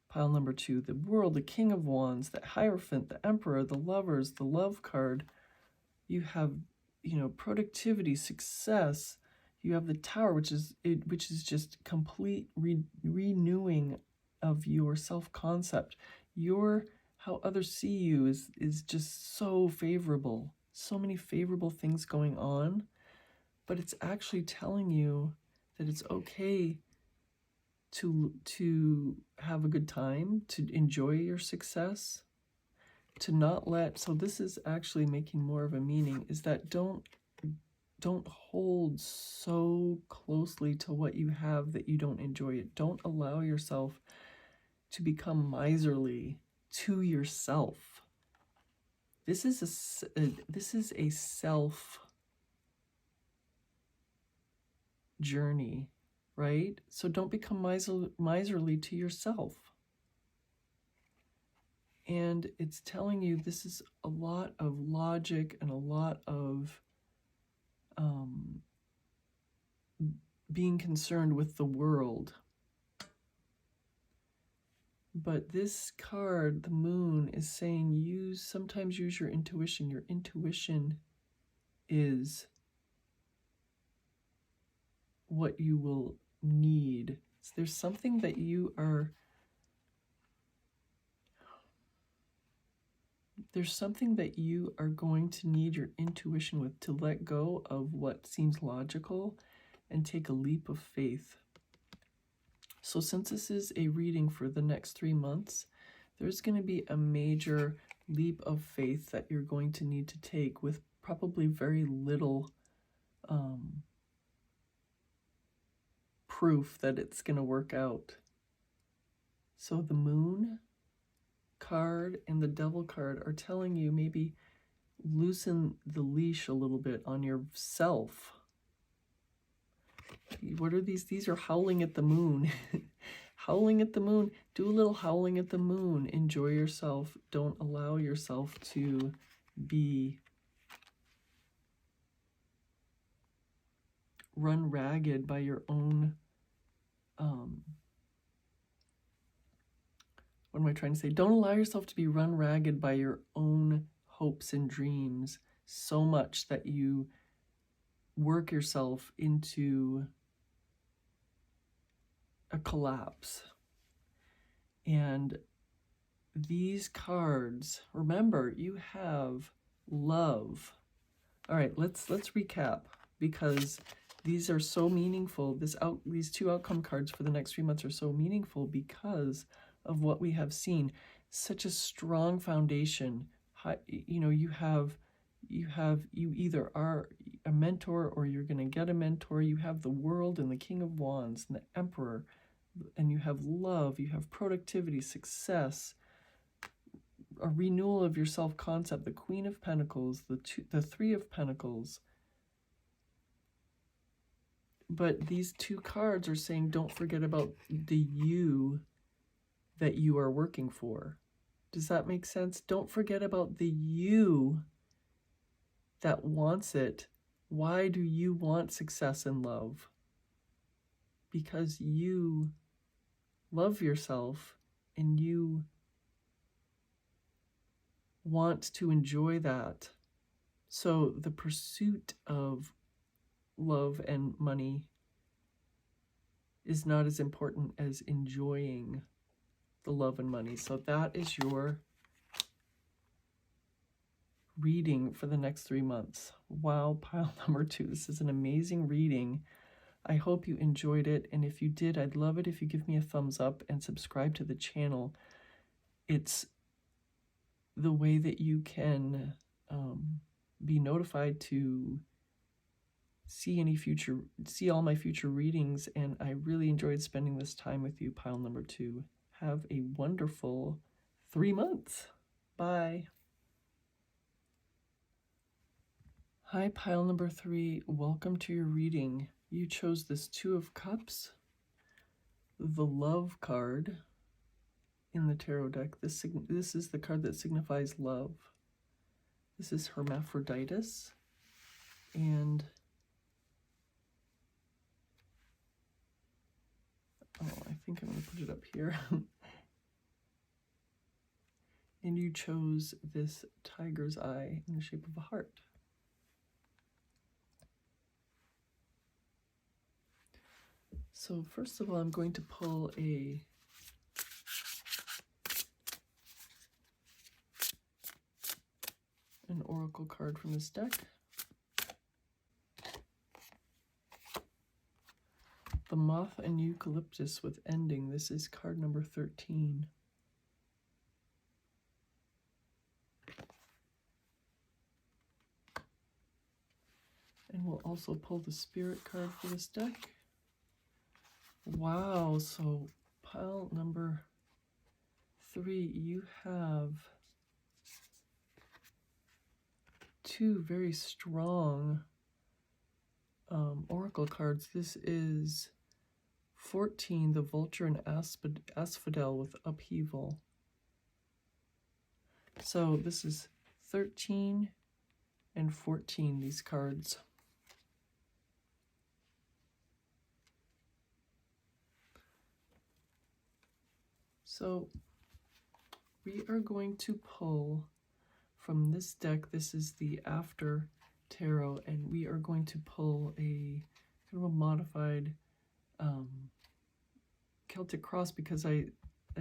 Pile number 2, the World, the King of Wands, the Hierophant, the Emperor, the Lovers, the Love card. You have, productivity, success. You have the Tower, which is just complete renewing of your self-concept. How others see you is just so favorable. So many favorable things going on, but it's actually telling you that it's okay to have a good time, to enjoy your success, to not let, so this is actually making more of a meaning, is that don't hold so closely to what you have that you don't enjoy it. Don't allow yourself to become miserly to yourself. This is a self journey. right? So don't become miserly to yourself. And it's telling you this is a lot of logic and a lot of being concerned with the world. But this card, the moon, is saying sometimes use your intuition. Your intuition is what you will need. So there's something that you are going to need your intuition with, to let go of what seems logical and take a leap of faith. So since this is a reading for the next 3 months, there's going to be a major leap of faith that you're going to need to take with probably very little proof that it's going to work out. So the moon card and the devil card are telling you maybe loosen the leash a little bit on yourself. What are these? These are howling at the moon. Howling at the moon. Do a little howling at the moon. Enjoy yourself. Don't allow yourself to be run ragged by your own what am I trying to say? Don't allow yourself to be run ragged by your own hopes and dreams so much that you work yourself into a collapse. And these cards, remember, you have love. All right, let's recap, because these are so meaningful. These 2 outcome cards for the next 3 months are so meaningful because of what we have seen. Such a strong foundation. You either are a mentor or you're going to get a mentor. You have the World and the King of Wands and the Emperor, and you have love, you have productivity, success, a renewal of your self-concept, the Queen of Pentacles, the Three of Pentacles. But these 2 cards are saying don't forget about the you that you are working for. Does that make sense? Don't forget about the you that wants it. Why do you want success and love? Because you love yourself and you want to enjoy that. So the pursuit of love and money is not as important as enjoying the love and money. So that is your reading for the next 3 months. Wow, pile number 2. This is an amazing reading. I hope you enjoyed it. And if you did, I'd love it if you give me a thumbs up and subscribe to the channel. It's the way that you can be notified to see all my future readings. And I really enjoyed spending this time with you, pile number 2. Have a wonderful 3 months. Bye. Hi, pile number 3. Welcome to your reading. You chose this 2 of Cups, the Love card in the tarot deck. This is the card that signifies love. This is Hermaphroditus. And I think I'm going to put it up here. And you chose this tiger's eye in the shape of a heart. So first of all, I'm going to pull an oracle card from this deck. The Moth and Eucalyptus with Ending. This is card number 13. And we'll also pull the Spirit card for this deck. Wow, so pile number 3, you have 2 very strong oracle cards. This is 14, the vulture and asphodel with upheaval. So this is 13 and 14, these cards. So we are going to pull from this deck. This is the After Tarot, and we are going to pull a kind of a modified Celtic Cross, because I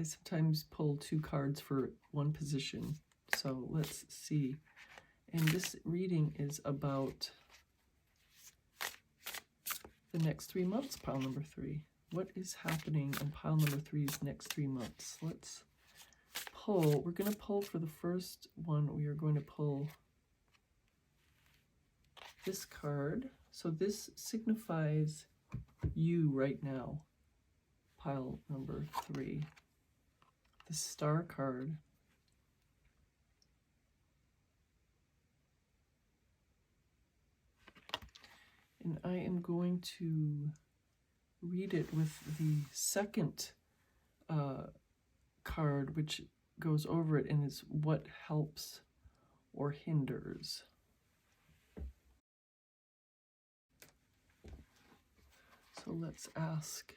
sometimes pull 2 cards for one position. So let's see. And this reading is about the next 3 months, pile number 3. What is happening in pile number 3's next 3 months? Let's pull. We're going to pull for the first one. We are going to pull this card. So this signifies you right now, pile number 3. The Star card. And I am going to read it with the second card, which goes over it and is what helps or hinders. So let's ask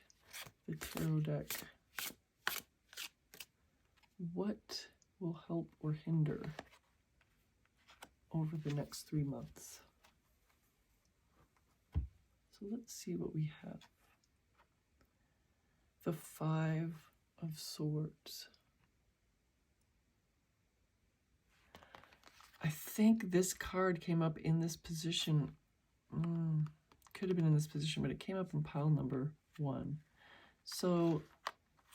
the tarot deck, what will help or hinder over the next 3 months? So let's see what we have. The 5 of Swords. I think this card came up in this position. Could have been in this position, but it came up in pile number 1. So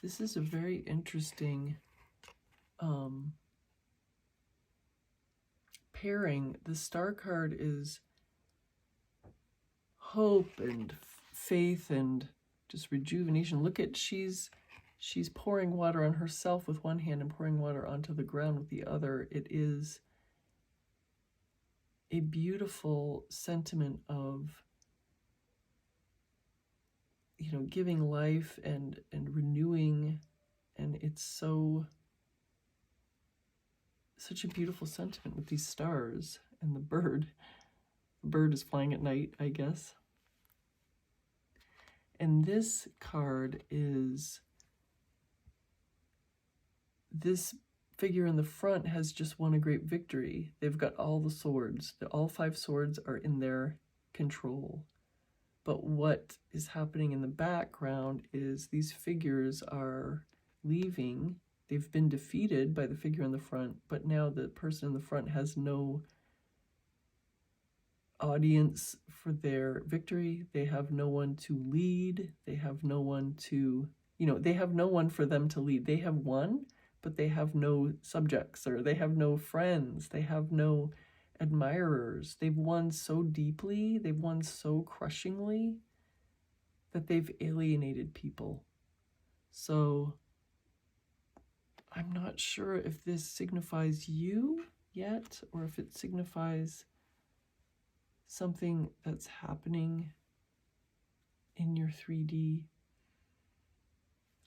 this is a very interesting pairing. The Star card is hope and faith and just rejuvenation. Look at, she's pouring water on herself with one hand and pouring water onto the ground with the other. It is a beautiful sentiment of, you know, giving life and renewing, and it's such a beautiful sentiment with these stars and the bird. The bird is flying at night, I guess. And this card is, this figure in the front has just won a great victory. They've got all the swords. All 5 swords are in their control. But what is happening in the background is these figures are leaving. They've been defeated by the figure in the front, but now the person in the front has no audience for their victory. They have no one to lead. They have no one to, you know, they have no one for them to lead. They have won, but they have no subjects, or they have no friends. They have no admirers. They've won so deeply, they've won so crushingly, that they've alienated people. So I'm not sure if this signifies you yet, or if it signifies something that's happening in your 3D.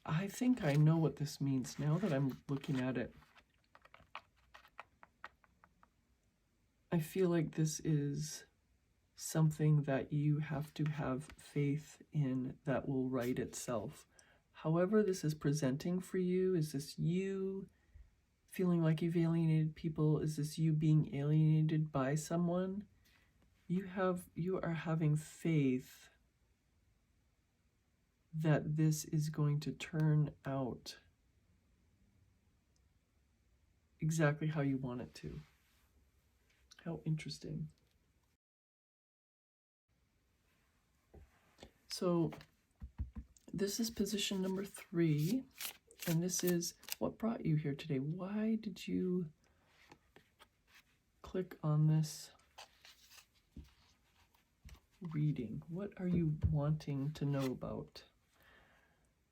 I think I know what this means now that I'm looking at it. I feel like this is something that you have to have faith in that will right itself. However this is presenting for you, is this you feeling like you've alienated people? Is this you being alienated by someone? You are having faith that this is going to turn out exactly how you want it to. How interesting. So this is position number 3, and this is what brought you here today. Why did you click on this reading? What are you wanting to know about?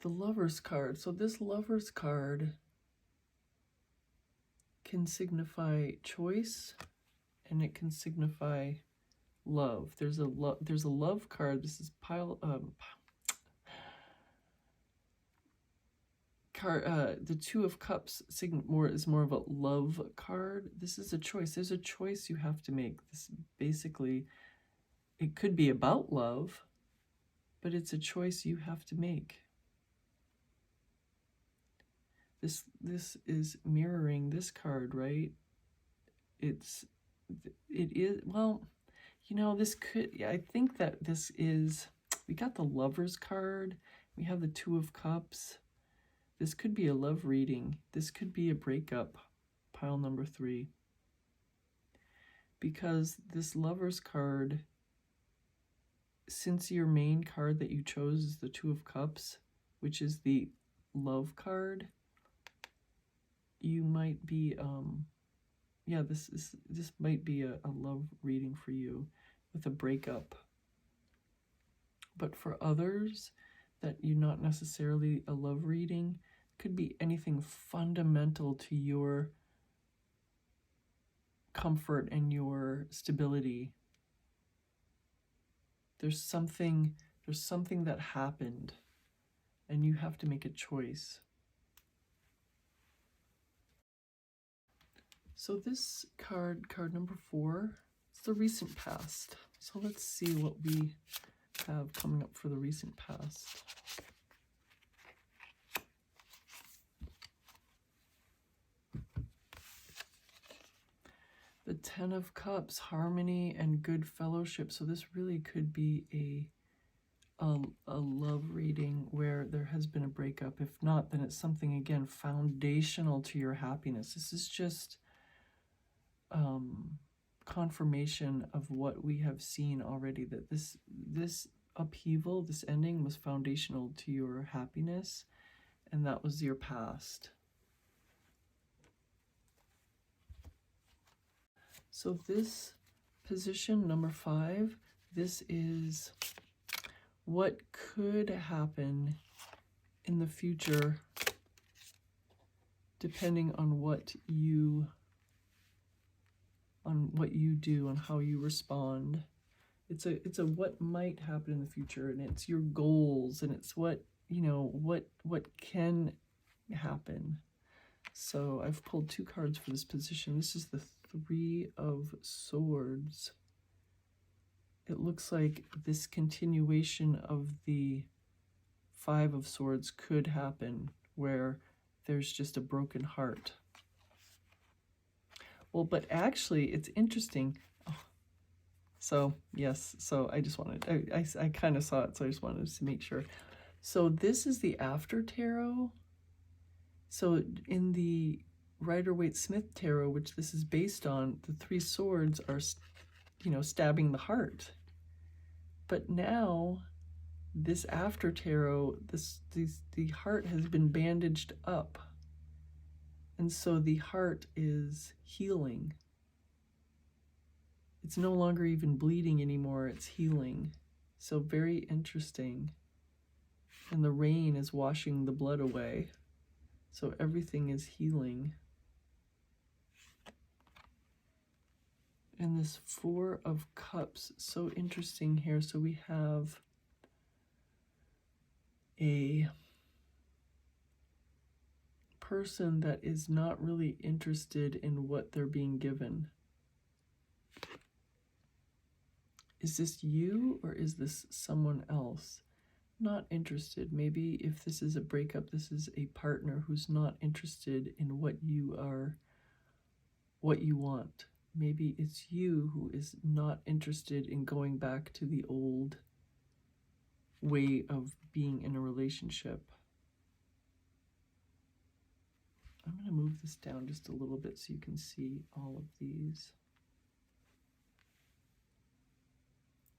The Lover's card. So this Lover's card can signify choice, and it can signify love. There's a love card. This is card, the Two of Cups is more of a love card. This is a choice. There's a choice you have to make. This basically, it could be about love, but it's a choice you have to make. This is mirroring this card, right? It is, well, you know, this could, I think that this is, we got the Lover's card, we have the Two of Cups. This could be a love reading. This could be a breakup, pile number 3. Because this Lover's card, since your main card that you chose is the Two of Cups, which is the love card, you might be, yeah, this might be a love reading for you with a breakup. But for others, that you're not necessarily a love reading, could be anything fundamental to your comfort and your stability. There's something that happened, and you have to make a choice. So this card number 4, it's the recent past. So let's see what we have coming up for the recent past. The Ten of Cups, harmony and good fellowship. So this really could be a love reading where there has been a breakup. If not, then it's something, again, foundational to your happiness. This is just confirmation of what we have seen already, that this upheaval, this ending, was foundational to your happiness, and that was your past. So this position, number 5, this is what could happen in the future depending on what you do, on how you respond. It's a what might happen in the future, and it's your goals, and it's what, you know, what can happen. So I've pulled 2 cards for this position. This is the Three of Swords. It looks like this continuation of the Five of Swords could happen, where there's just a broken heart. Well, but actually, it's interesting. Oh, so, yes, so I just wanted, I kind of saw it, so I just wanted to make sure. So this is the After Tarot. So in the Rider-Waite-Smith Tarot, which this is based on, the 3 swords are, you know, stabbing the heart. But now, this After Tarot, the heart has been bandaged up. And so the heart is healing. It's no longer even bleeding anymore, it's healing. So very interesting. And the rain is washing the blood away. So everything is healing. And this Four of Cups, so interesting here. So we have a person that is not really interested in what they're being given. Is this you, or is this someone else? Not interested. Maybe if this is a breakup, this is a partner who's not interested in what you want. Maybe it's you who is not interested in going back to the old way of being in a relationship. I'm going to move this down just a little bit so you can see all of these.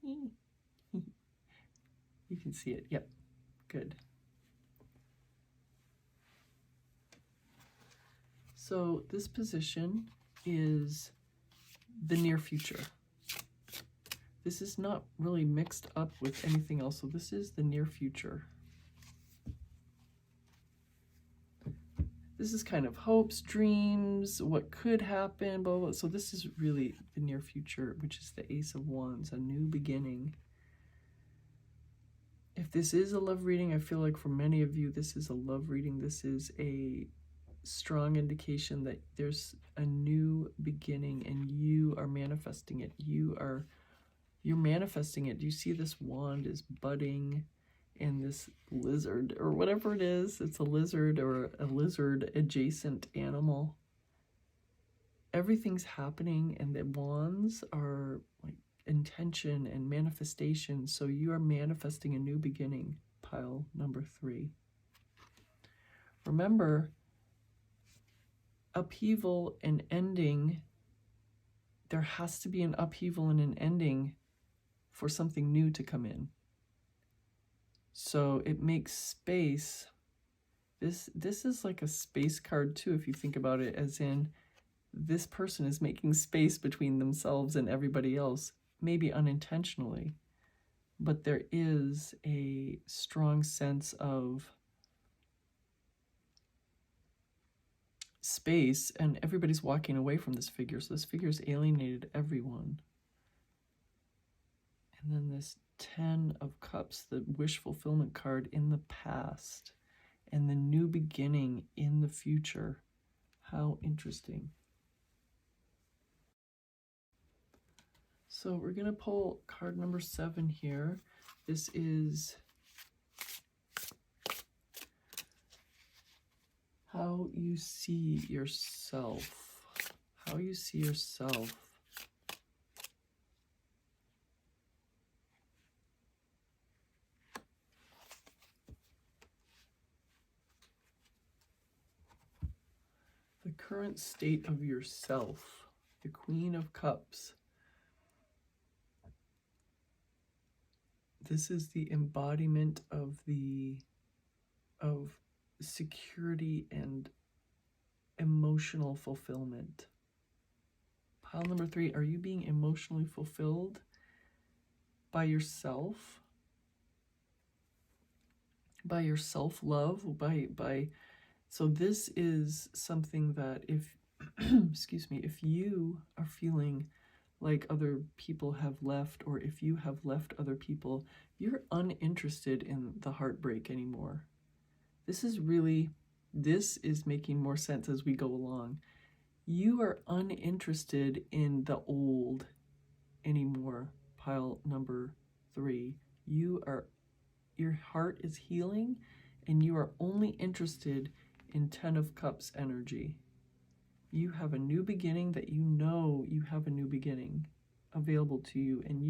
You can see it. Yep. Good. So this position is the near future. This is not really mixed up with anything else. So this is the near future. This is kind of hopes, dreams, what could happen, blah, blah. So this is really the near future, which is the Ace of Wands, a new beginning. If this is a love reading, I feel like for many of you, this is a love reading. This is a strong indication that there's a new beginning and you are manifesting it. You're manifesting it. Do you see this wand is budding and this lizard or whatever it is? It's a lizard or a lizard adjacent animal. Everything's happening and the wands are like intention and manifestation. So you are manifesting a new beginning, pile number 3. Remember, upheaval and ending, there has to be an upheaval and an ending for something new to come in. So it makes space. This is like a space card too, if you think about it, as in this person is making space between themselves and everybody else, maybe unintentionally, but there is a strong sense of space and everybody's walking away from this figure. So this figure's alienated everyone. And then this 10 of Cups, the wish fulfillment card in the past and the new beginning in the future. How interesting. So we're going to pull card number 7 here. This is how you see yourself. How you see yourself. The current state of yourself. The Queen of Cups. This is the embodiment of security and emotional fulfillment. Pile number 3, are you being emotionally fulfilled by yourself? By your self-love? So this is something that if, excuse me, if you are feeling like other people have left, or if you have left other people, you're uninterested in the heartbreak anymore. This is making more sense as we go along. You are uninterested in the old anymore, pile number 3. Your heart is healing, and you are only interested in 10 of Cups energy. You have a new beginning that you know you have a new beginning available to you, and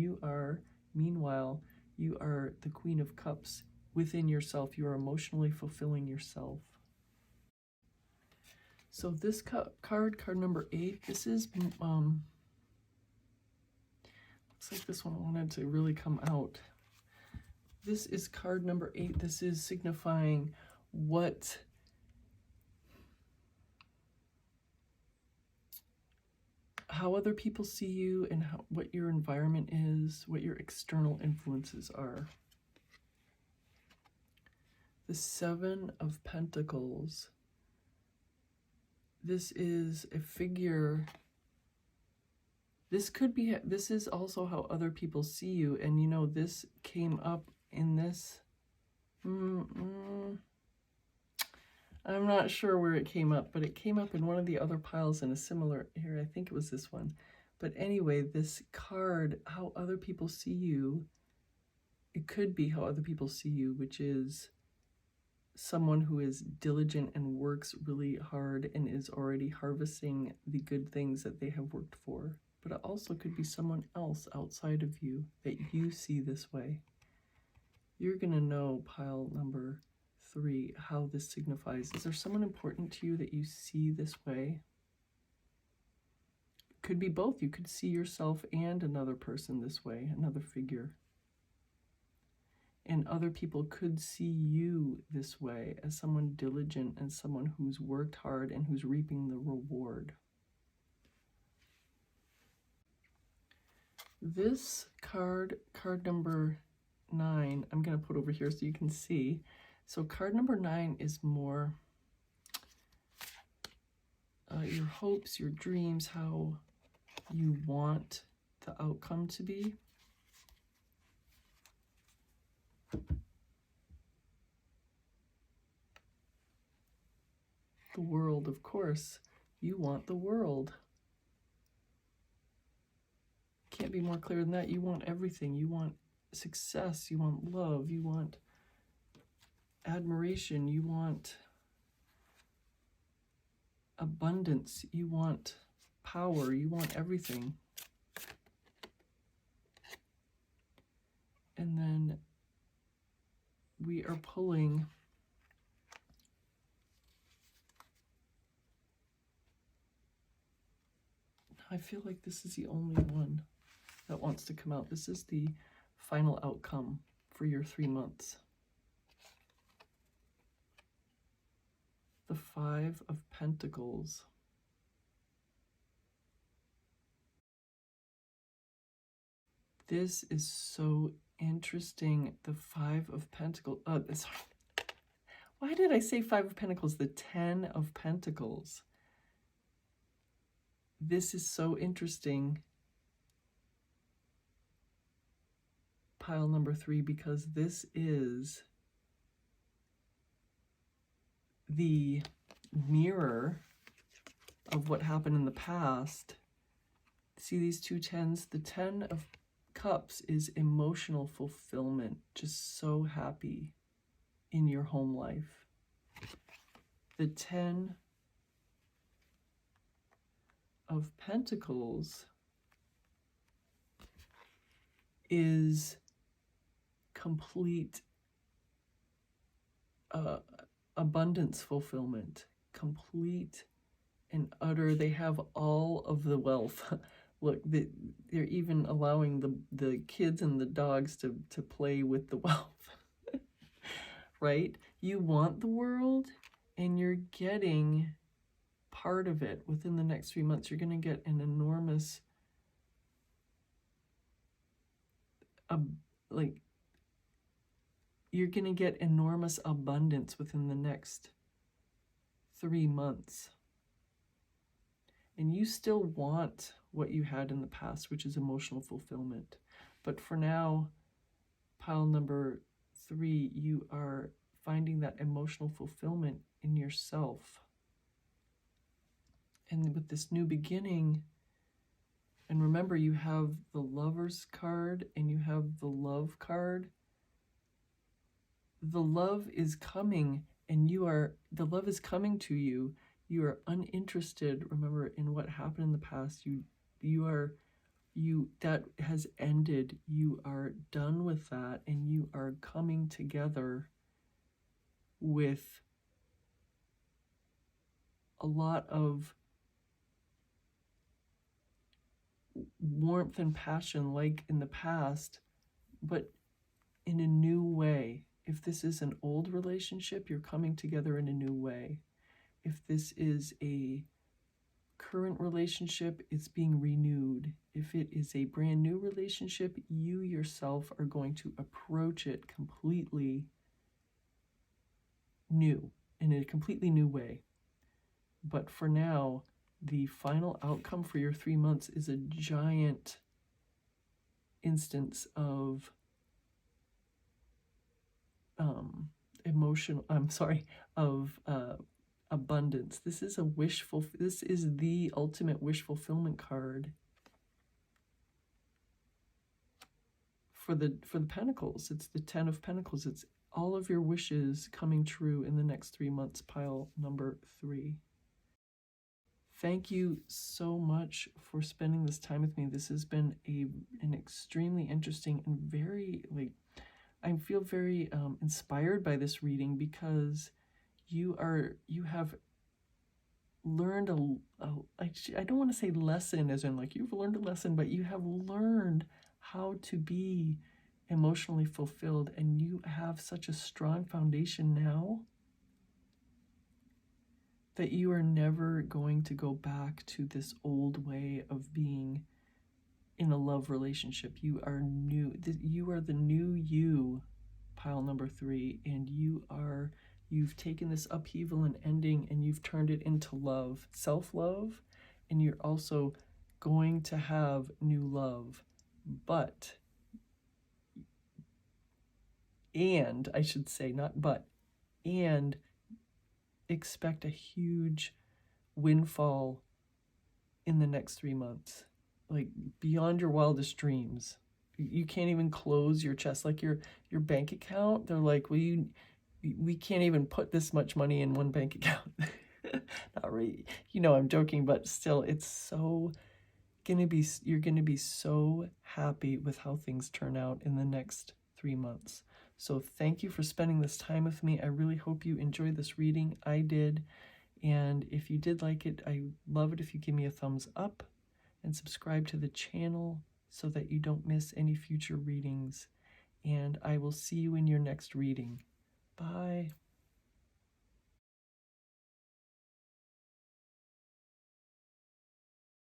meanwhile, you are the Queen of Cups within yourself. You are emotionally fulfilling yourself. So this card number 8, this is, looks like this one wanted to really come out. This is card number 8. This is signifying how other people see you and what your environment is, what your external influences are. The 7 of Pentacles. This is a figure. This is also how other people see you. And you know, this came up in this. I'm not sure where it came up, but it came up in one of the other piles in a similar, here, I think it was this one. But anyway, this card, how other people see you, it could be how other people see you, which is someone who is diligent and works really hard and is already harvesting the good things that they have worked for. But it also could be someone else outside of you that you see this way. You're going to know, pile number 3, how this signifies. Is there someone important to you that you see this way? Could be both. You could see yourself and another person this way, another figure. And other people could see you this way as someone diligent and someone who's worked hard and who's reaping the reward. This card number 9, I'm going to put over here so you can see. So card number 9 is more your hopes, your dreams, how you want the outcome to be. world, of course. You want the world. Can't be more clear than that. You want everything. You want success. You want love. You want admiration. You want abundance. You want power. You want everything. And then we are pulling I feel like this is the only one that wants to come out. This is the final outcome for your 3 months. The Five of Pentacles. This is so interesting. The Five of Pentacles. Why did I say Five of Pentacles? The 10 of Pentacles. This is so interesting, pile number 3, because this is the mirror of what happened in the past. See these two tens? The 10 of Cups is emotional fulfillment, just so happy in your home life. The 10 of Pentacles is complete abundance fulfillment, complete and utter. They have all of the wealth. Look, they're even allowing the kids and the dogs to play with the wealth, right? You want the world, and you're getting part of it within the next 3 months. You're going to get an enormous, you're going to get enormous abundance within the next 3 months. And you still want what you had in the past, which is emotional fulfillment. But for now, pile number 3, you are finding that emotional fulfillment in yourself. And with this new beginning, and remember, you have the Lover's card and you have the Love card. The love is coming, and the love is coming to you. You are uninterested, remember, in what happened in the past. That has ended. You are done with that, and you are coming together with a lot of warmth and passion like in the past, but in a new way. If this is an old relationship, you're coming together in a new way. If this is a current relationship, it's being renewed. If it is a brand new relationship, you yourself are going to approach it completely new, in a completely new way. But for now, the final outcome for your 3 months is a giant instance of abundance. This is this is the ultimate wish fulfillment card for the Pentacles. It's the 10 of Pentacles. It's all of your wishes coming true in the next 3 months, pile number 3. Thank you so much for spending this time with me. This has been an extremely interesting and very, I feel very inspired by this reading, because you have learned I don't want to say lesson as in you've learned a lesson, but you have learned how to be emotionally fulfilled, and you have such a strong foundation now that you are never going to go back to this old way of being in a love relationship. You are new. You are the new you, pile number 3, and you've taken this upheaval and ending, and you've turned it into love, self-love, and you're also going to have new love. And expect a huge windfall in the next 3 months, like beyond your wildest dreams. You can't even close your chest, like your bank account. They're like, well, we can't even put this much money in one bank account. Not really, I'm joking, but still, it's so you're gonna be so happy with how things turn out in the next 3 months. So thank you for spending this time with me. I really hope you enjoyed this reading. I did. And if you did like it, I love it if you give me a thumbs up and subscribe to the channel so that you don't miss any future readings. And I will see you in your next reading. Bye.